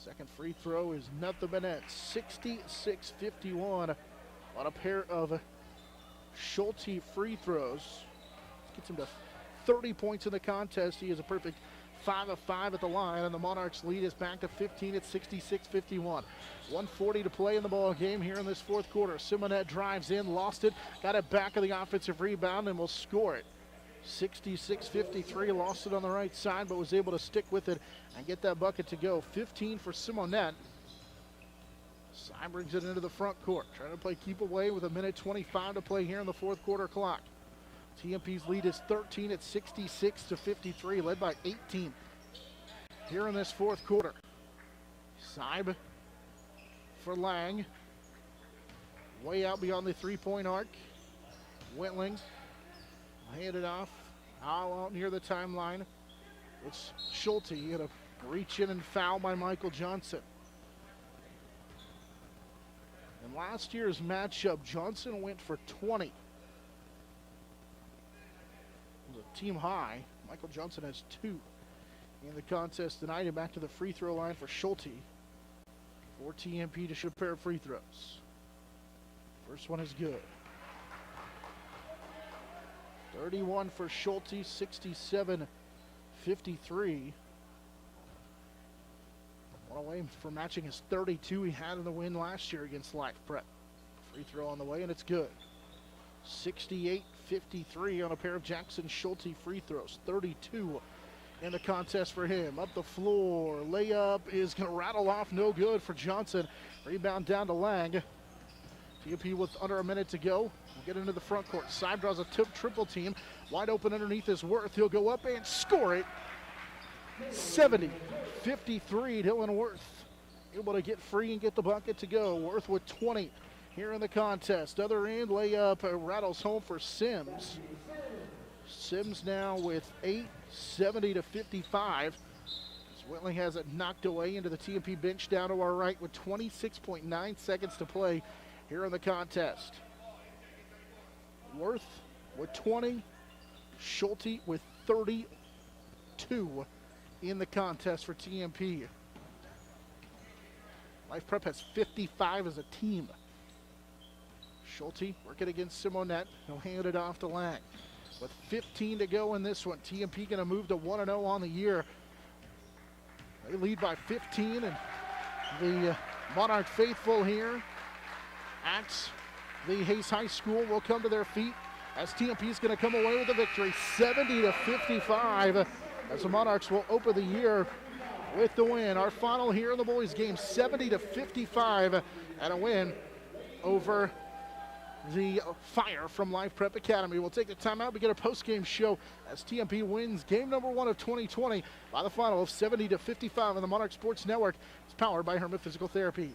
Second free throw is nothing but net. 66-51 on a pair of Schulte free throws. Gets him to 30 points in the contest. He is a perfect 5 of 5 at the line, and the Monarchs lead is back to 15 at 66-51. 1:40 to play in the ball game here in this 4th quarter. Simonette drives in, lost it, got it back on the offensive rebound, and will score it. 66-53, lost it on the right side, but was able to stick with it and get that bucket to go. 15 for Simonette. Syme brings it into the front court, trying to play keep away with a minute 25 to play here in the 4th quarter clock. TMP's lead is 13 at 66-53, led by 18 here in this 4th quarter. Syme for Lang. Way out beyond the 3-point arc. Whitling handed off all out near the timeline. It's Schulte and a reach in and foul by Michael Johnson. In last year's matchup, Johnson went for 20. It was a team high. Michael Johnson has 2 in the contest tonight, and back to the free throw line for Schulte for TMP to shoot a pair of free throws. First one is good. 31 for Schulte, 67-53. One away from matching his 32 he had in the win last year against Life Prep. Free throw on the way, and it's good. 68-53 on a pair of Jackson Schulte free throws. 32 in the contest for him. Up the floor, layup is going to rattle off, no good for Johnson. Rebound down to Lang. TMP with under a minute to go. We'll get into the front court. Side draws a triple team. Wide open underneath is Worth. He'll go up and score it. 70-53, Dylan Worth able to get free and get the bucket to go. Worth with 20 here in the contest. Other end, layup rattles home for Sims. Sims now with 8, 70-55. Whitling has it knocked away into the TMP bench down to our right with 26.9 seconds to play here in the contest. Worth with 20, Schulte with 32 in the contest for TMP. Life Prep has 55 as a team. Schulte working against Simonette. He'll hand it off to Lang. With 15 to go in this one, TMP going to move to 1-0 on the year. They lead by 15, and the Monarch faithful here at the Hays High School will come to their feet as TMP is going to come away with a victory, 70-55, as the Monarchs will open the year with the win. Our final here in the boys game, 70-55, and a win over the Fire from Life Prep Academy. We'll take the timeout. We get a post-game show as TMP wins game number 1 of 2020 by the final of 70-55 on the Monarch Sports Network. It's powered by Herman Physical Therapy.